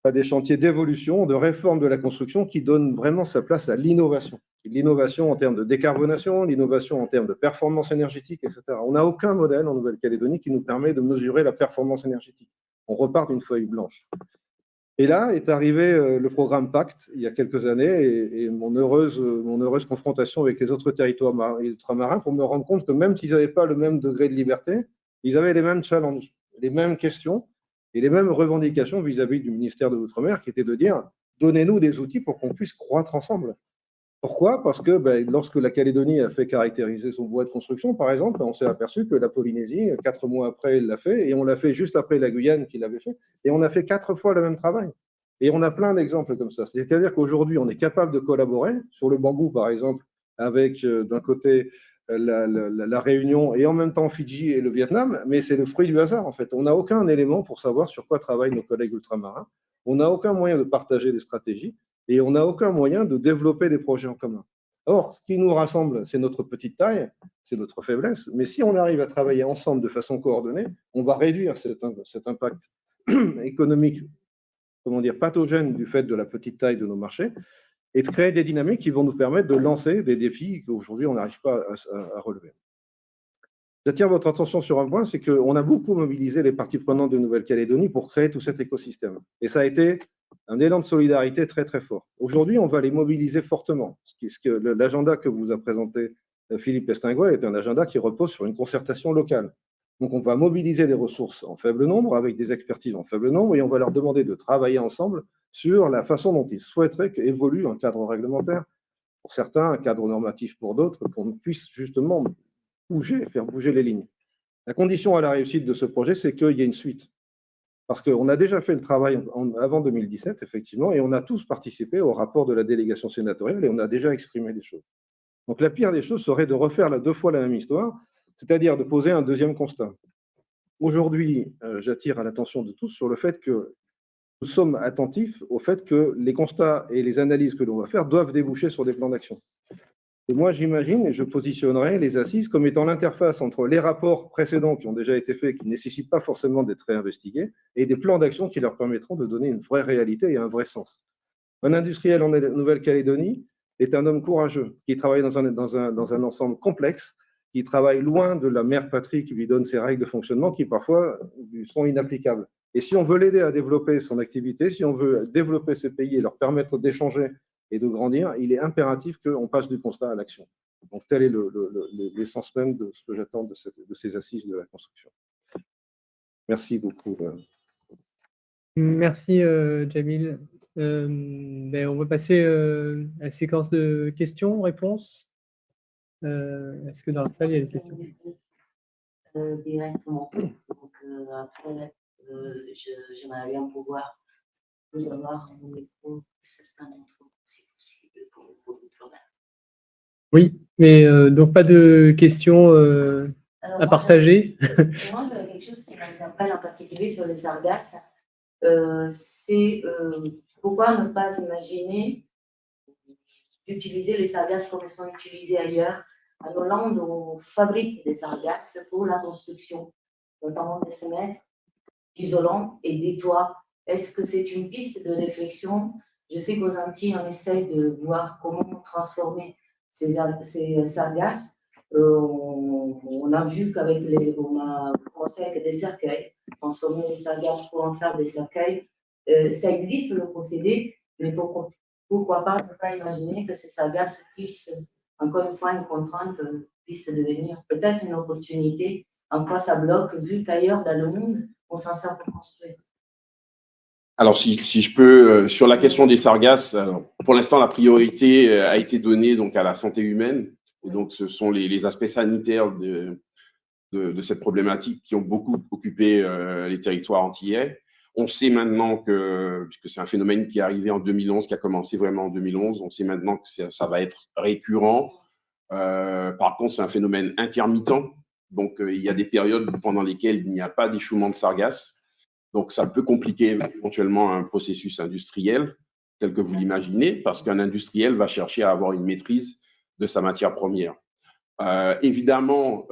à des chantiers d'évolution, de réforme de la construction qui donnent vraiment sa place à l'innovation. L'innovation en termes de décarbonation, l'innovation en termes de performance énergétique, etc. On n'a aucun modèle en Nouvelle-Calédonie qui nous permet de mesurer la performance énergétique. On repart d'une feuille blanche. Et là est arrivé le programme Pacte il y a quelques années et mon heureuse confrontation avec les autres territoires ultramarins pour me rendre compte que même s'ils n'avaient pas le même degré de liberté, ils avaient les mêmes challenges, les mêmes questions et les mêmes revendications vis-à-vis du ministère de l'Outre-mer qui était de dire « donnez-nous des outils pour qu'on puisse croître ensemble ». Pourquoi? Parce que lorsque la Calédonie a fait caractériser son bois de construction, par exemple, on s'est aperçu que la Polynésie, 4 mois après, elle l'a fait, et on l'a fait juste après la Guyane qui l'avait fait, et on a fait 4 fois le même travail. Et on a plein d'exemples comme ça. C'est-à-dire qu'aujourd'hui, on est capable de collaborer sur le bambou, par exemple, avec d'un côté la Réunion et en même temps Fidji et le Vietnam, mais c'est le fruit du hasard, en fait. On n'a aucun élément pour savoir sur quoi travaillent nos collègues ultramarins. On n'a aucun moyen de partager des stratégies. Et on n'a aucun moyen de développer des projets en commun. Or, ce qui nous rassemble, c'est notre petite taille, c'est notre faiblesse, mais si on arrive à travailler ensemble de façon coordonnée, on va réduire cet impact économique, pathogène du fait de la petite taille de nos marchés, et de créer des dynamiques qui vont nous permettre de lancer des défis qu'aujourd'hui on n'arrive pas à relever. J'attire votre attention sur un point, c'est qu'on a beaucoup mobilisé les parties prenantes de Nouvelle-Calédonie pour créer tout cet écosystème. Et ça a été un élan de solidarité très, très fort. Aujourd'hui, on va les mobiliser fortement. L'agenda que vous a présenté Philippe Estingois est un agenda qui repose sur une concertation locale. Donc, on va mobiliser des ressources en faible nombre, avec des expertises en faible nombre, et on va leur demander de travailler ensemble sur la façon dont ils souhaiteraient qu'évolue un cadre réglementaire pour certains, un cadre normatif pour d'autres, qu'on puisse justement faire bouger les lignes. La condition à la réussite de ce projet, c'est qu'il y ait une suite. Parce qu'on a déjà fait le travail avant 2017, effectivement, et on a tous participé au rapport de la délégation sénatoriale et on a déjà exprimé des choses. Donc la pire des choses serait de refaire 2 fois la même histoire, c'est-à-dire de poser un deuxième constat. Aujourd'hui, j'attire à l'attention de tous sur le fait que nous sommes attentifs au fait que les constats et les analyses que l'on va faire doivent déboucher sur des plans d'action. Et moi, j'imagine, et je positionnerai les assises comme étant l'interface entre les rapports précédents qui ont déjà été faits, qui ne nécessitent pas forcément d'être réinvestigués, et des plans d'action qui leur permettront de donner une vraie réalité et un vrai sens. Un industriel en Nouvelle-Calédonie est un homme courageux, qui travaille dans un ensemble complexe, qui travaille loin de la mère patrie qui lui donne ses règles de fonctionnement, qui parfois lui sont inapplicables. Et si on veut l'aider à développer son activité, si on veut développer ces pays et leur permettre d'échanger et de grandir, il est impératif qu'on passe du constat à l'action. Donc, tel est l'essence même de ce que j'attends de ces assises de la construction. Merci beaucoup. Merci, Jamil. On va passer à la séquence de questions-réponses. Est-ce que dans la salle, il y a des questions? Directement. Donc, après, j'aimerais bien pouvoir vous avoir au micro certains d'entre vous, si possible, pour l'outre-mer. Oui, mais donc pas de questions Alors, à moi, partager. Moi, j'avais quelque chose qui m'interpelle en particulier sur les sargasses. C'est pourquoi ne pas imaginer d'utiliser les sargasses comme elles sont utilisées ailleurs. En Hollande, on fabrique des sargasses pour la construction, notamment des fenêtres, isolants et des toits. Est-ce que c'est une piste de réflexion? Je sais qu'aux Antilles, on essaye de voir comment transformer ces sargasses. On a vu qu'avec on a commencé avec des cercueils, transformer les sargasses pour en faire des cercueils. Ça existe le procédé, mais pourquoi pas ne pas imaginer que ces sargasses puissent, encore une fois, une contrainte, puisse devenir peut-être une opportunité. En quoi ça bloque, vu qu'ailleurs dans le monde, on s'en sert pour construire. Alors, si je peux, sur la question des sargasses, pour l'instant, la priorité a été donnée donc, à la santé humaine. Et donc, ce sont les aspects sanitaires de cette problématique qui ont beaucoup occupé les territoires antillais. On sait maintenant que, puisque c'est un phénomène qui est arrivé en 2011, qui a commencé vraiment en 2011, on sait maintenant que ça va être récurrent. Par contre, c'est un phénomène intermittent. Donc, il y a des périodes pendant lesquelles il n'y a pas d'échouement de sargasses. Donc, ça peut compliquer éventuellement un processus industriel tel que vous l'imaginez, parce qu'un industriel va chercher à avoir une maîtrise de sa matière première. Évidemment,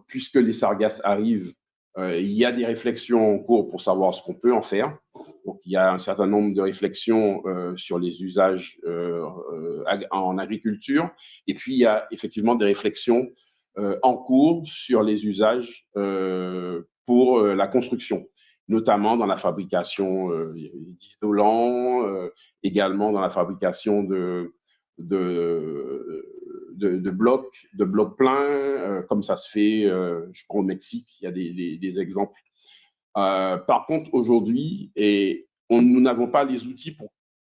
puisque les sargasses arrivent, il y a des réflexions en cours pour savoir ce qu'on peut en faire. Donc, il y a un certain nombre de réflexions sur les usages en agriculture. Et puis, il y a effectivement des réflexions en cours sur les usages pour la construction, notamment dans la fabrication d'isolants, également dans la fabrication de blocs pleins, comme ça se fait, je crois, au Mexique, il y a des exemples. Par contre, aujourd'hui, nous n'avons pas les outils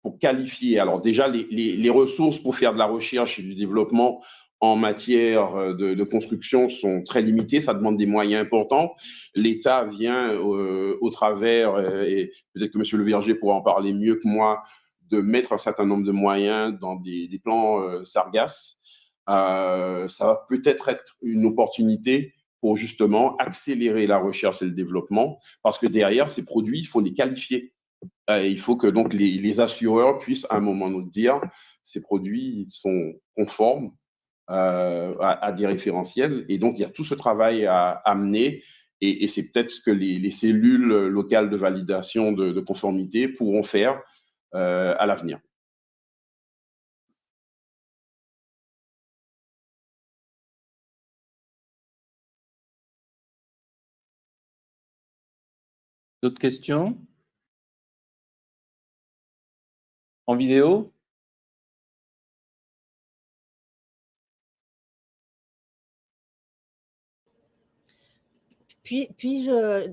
pour qualifier. Alors déjà, les ressources pour faire de la recherche et du développement en matière de construction sont très limitées, ça demande des moyens importants. L'État vient au travers, et peut-être que M. Le Verger pourra en parler mieux que moi, de mettre un certain nombre de moyens dans des plans sargasses. Ça va peut-être être une opportunité pour justement accélérer la recherche et le développement, parce que derrière ces produits, il faut les qualifier. Il faut que donc les assureurs puissent à un moment donné dire ces produits sont conformes à des référentiels. Et donc, il y a tout ce travail à amener. Et c'est peut-être ce que les cellules locales de validation de conformité pourront faire à l'avenir. D'autres questions? En vidéo? Puis-je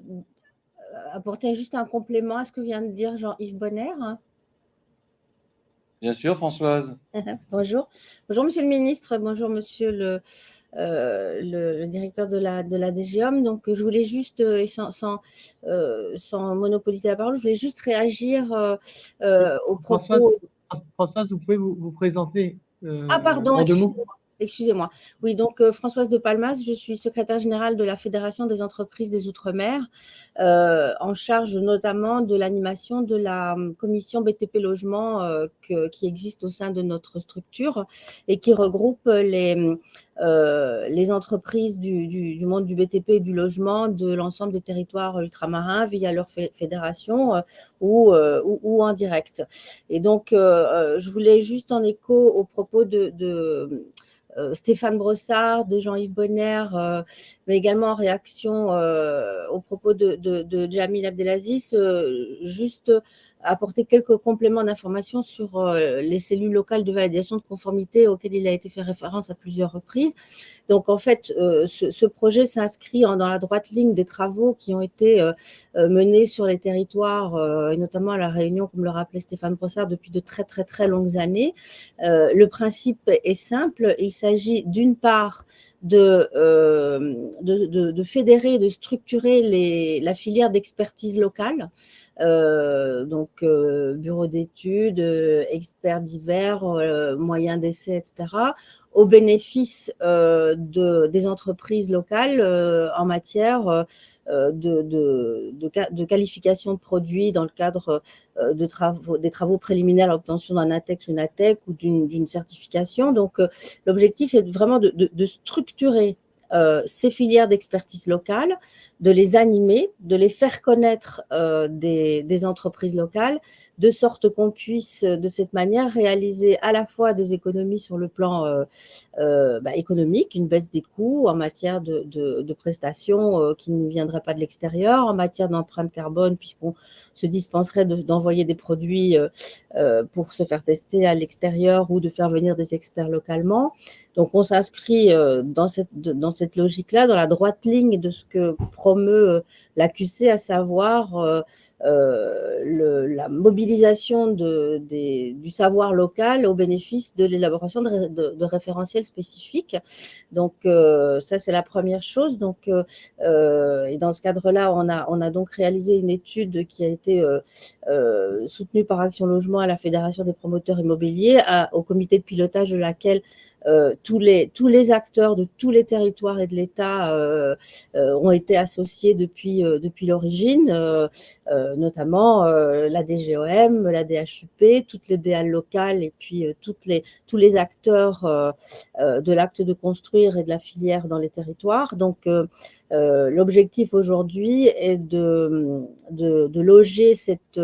apporter juste un complément à ce que vient de dire Jean-Yves Bonner? Bien sûr, Françoise. Bonjour. Bonjour, monsieur le ministre. Bonjour, monsieur le directeur de la DGOM. Donc, je voulais juste, sans monopoliser la parole, je voulais juste réagir au propos… Françoise, vous pouvez vous présenter pardon, en 2 mots. Excusez-moi. Oui, donc Françoise de Palmas, je suis secrétaire générale de la Fédération des entreprises des Outre-mer, en charge notamment de l'animation de la commission BTP Logement qui existe au sein de notre structure et qui regroupe les entreprises du monde du BTP et du logement de l'ensemble des territoires ultramarins via leur fédération ou en direct. Et donc, je voulais juste en écho au propos de Stéphane Brossard, de Jean-Yves Bonner, mais également en réaction au propos de Jamil Abdelaziz, juste apporter quelques compléments d'information sur les cellules locales de validation de conformité auxquelles il a été fait référence à plusieurs reprises. Donc, en fait, ce projet s'inscrit dans la droite ligne des travaux qui ont été menés sur les territoires, et notamment à La Réunion, comme le rappelait Stéphane Brossard, depuis de très, très, très longues années. Le principe est simple. Il s'agit d'une part de fédérer, de structurer la filière d'expertise locale, donc bureaux d'études, experts divers, moyens d'essai, etc., au bénéfice des entreprises locales en matière de qualification de produits dans le cadre des travaux préliminaires à l'obtention d'un ATEX ou une ATEC ou d'une certification. Donc, l'objectif est vraiment de structurer ces filières d'expertise locale, de les animer, de les faire connaître des entreprises locales, de sorte qu'on puisse de cette manière réaliser à la fois des économies sur le plan économique, une baisse des coûts en matière de prestations qui ne viendraient pas de l'extérieur, en matière d'empreinte carbone, puisqu'on se dispenserait d'envoyer des produits pour se faire tester à l'extérieur ou de faire venir des experts localement. Donc, on s'inscrit dans cette logique-là, dans la droite ligne de ce que promeut l'AQC, à savoir la mobilisation du savoir local au bénéfice de l'élaboration de référentiels spécifiques. Donc, ça, c'est la première chose. Donc, et dans ce cadre-là, on a donc réalisé une étude qui a été soutenue par Action Logement à la Fédération des promoteurs immobiliers, au comité de pilotage de laquelle tous les acteurs de tous les territoires et de l'État ont été associés depuis l'origine, notamment la DGOM, la DHUP, toutes les DA locales et puis tous les acteurs de l'acte de construire et de la filière dans les territoires. Donc, l'objectif aujourd'hui est de loger cette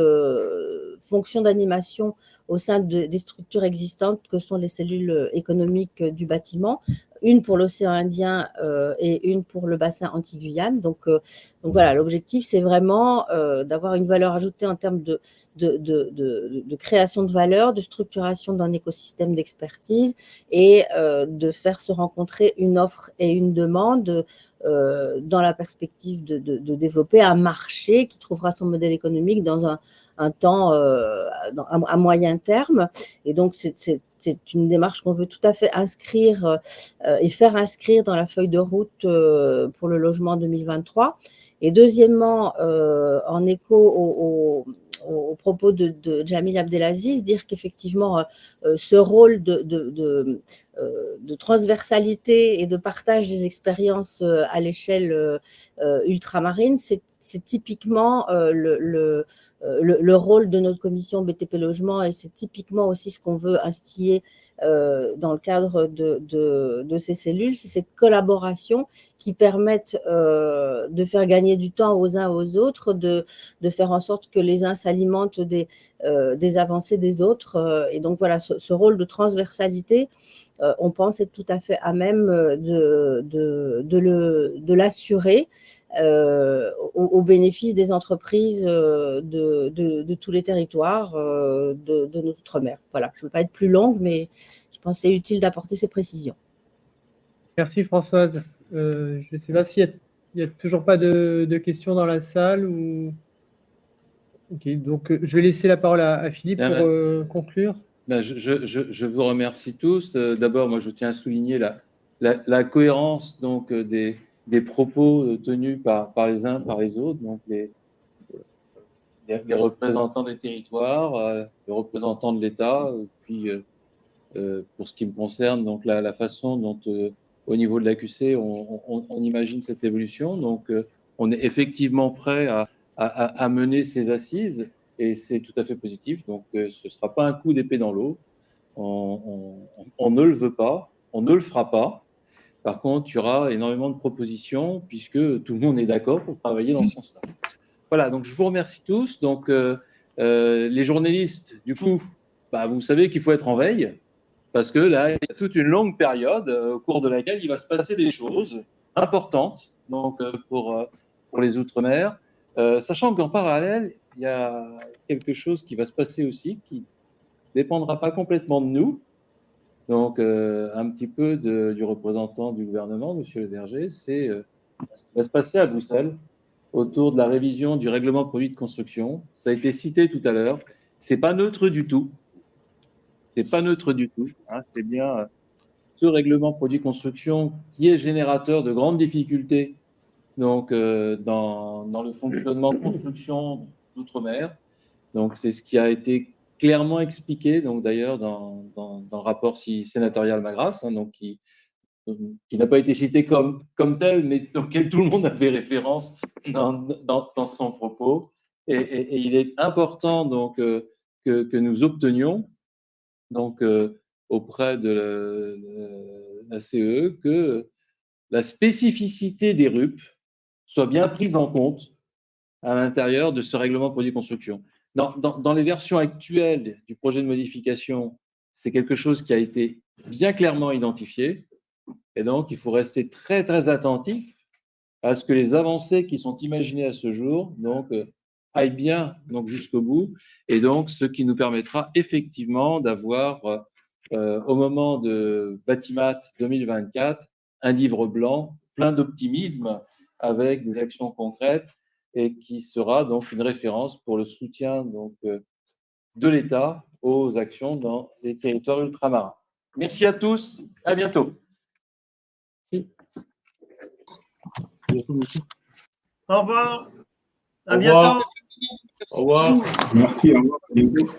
fonction d'animation au sein des structures existantes que sont les cellules économiques du bâtiment, une pour l'océan Indien et une pour le bassin Antilles-Guyane. Donc voilà, l'objectif, c'est vraiment d'avoir une valeur ajoutée en termes de création de valeur, de structuration d'un écosystème d'expertise et de faire se rencontrer une offre et une demande dans la perspective de développer un marché qui trouvera son modèle économique dans un temps à moyen terme. Et donc, c'est une démarche qu'on veut tout à fait inscrire et faire inscrire dans la feuille de route pour le logement 2023. Et deuxièmement, en écho aux propos de Jamil Abdelaziz, dire qu'effectivement, ce rôle de transversalité et de partage des expériences à l'échelle ultramarine, c'est typiquement le rôle de notre commission BTP Logement, et c'est typiquement aussi ce qu'on veut instiller dans le cadre de ces cellules, c'est cette collaboration qui permette de faire gagner du temps aux uns aux autres, de faire en sorte que les uns s'alimentent des avancées des autres. Et donc voilà, ce rôle de transversalité, on pense être tout à fait à même de l'assurer au bénéfice des entreprises de tous les territoires de notre outre-mer. Voilà, je ne veux pas être plus longue, mais je pensais utile d'apporter ces précisions. Merci Françoise. Je ne sais pas s'il n'y a toujours pas de questions dans la salle. Ok, donc je vais laisser la parole à Philippe pour conclure. Je vous remercie tous. D'abord, moi, je tiens à souligner la cohérence donc, des propos tenus par les uns, par les autres, donc les représentants des territoires, les représentants de l'État, puis pour ce qui me concerne, donc la façon dont, au niveau de l'AQC, on imagine cette évolution. Donc, on est effectivement prêt à mener ces assises. Et c'est tout à fait positif. Donc, ce ne sera pas un coup d'épée dans l'eau. On ne le veut pas, on ne le fera pas. Par contre, il y aura énormément de propositions puisque tout le monde est d'accord pour travailler dans ce sens-là. Voilà, donc je vous remercie tous. Donc, les journalistes, du coup, vous savez qu'il faut être en veille parce que là, il y a toute une longue période au cours de laquelle il va se passer des choses importantes donc, pour les Outre-mer. Sachant qu'en parallèle, il y a quelque chose qui va se passer aussi qui ne dépendra pas complètement de nous. Donc, un petit peu du représentant du gouvernement, M. Le Verger, c'est ce qui va se passer à Bruxelles autour de la révision du règlement produit de construction. Ça a été cité tout à l'heure. Ce n'est pas neutre du tout. C'est pas neutre du tout. Hein. C'est bien ce règlement produit de construction qui est générateur de grandes difficultés donc, dans le fonctionnement de construction d'outre-mer. Donc, c'est ce qui a été clairement expliqué, donc d'ailleurs dans le rapport sénatorial Magras, hein, donc qui n'a pas été cité comme tel, mais auquel tout le monde avait référence dans son propos. Et il est important donc que nous obtenions donc auprès de la CE que la spécificité des RUP soit bien prise en compte à l'intérieur de ce règlement produit de construction. Dans les versions actuelles du projet de modification, c'est quelque chose qui a été bien clairement identifié. Et donc, il faut rester très, très attentif à ce que les avancées qui sont imaginées à ce jour donc, aillent bien donc, jusqu'au bout. Et donc, ce qui nous permettra effectivement d'avoir, au moment de Batimat 2024, un livre blanc plein d'optimisme avec des actions concrètes et qui sera donc une référence pour le soutien donc, de l'État aux actions dans les territoires ultramarins. Merci à tous, à bientôt. Au revoir. À Au revoir. bientôt. Au revoir. Merci, au revoir. À bientôt.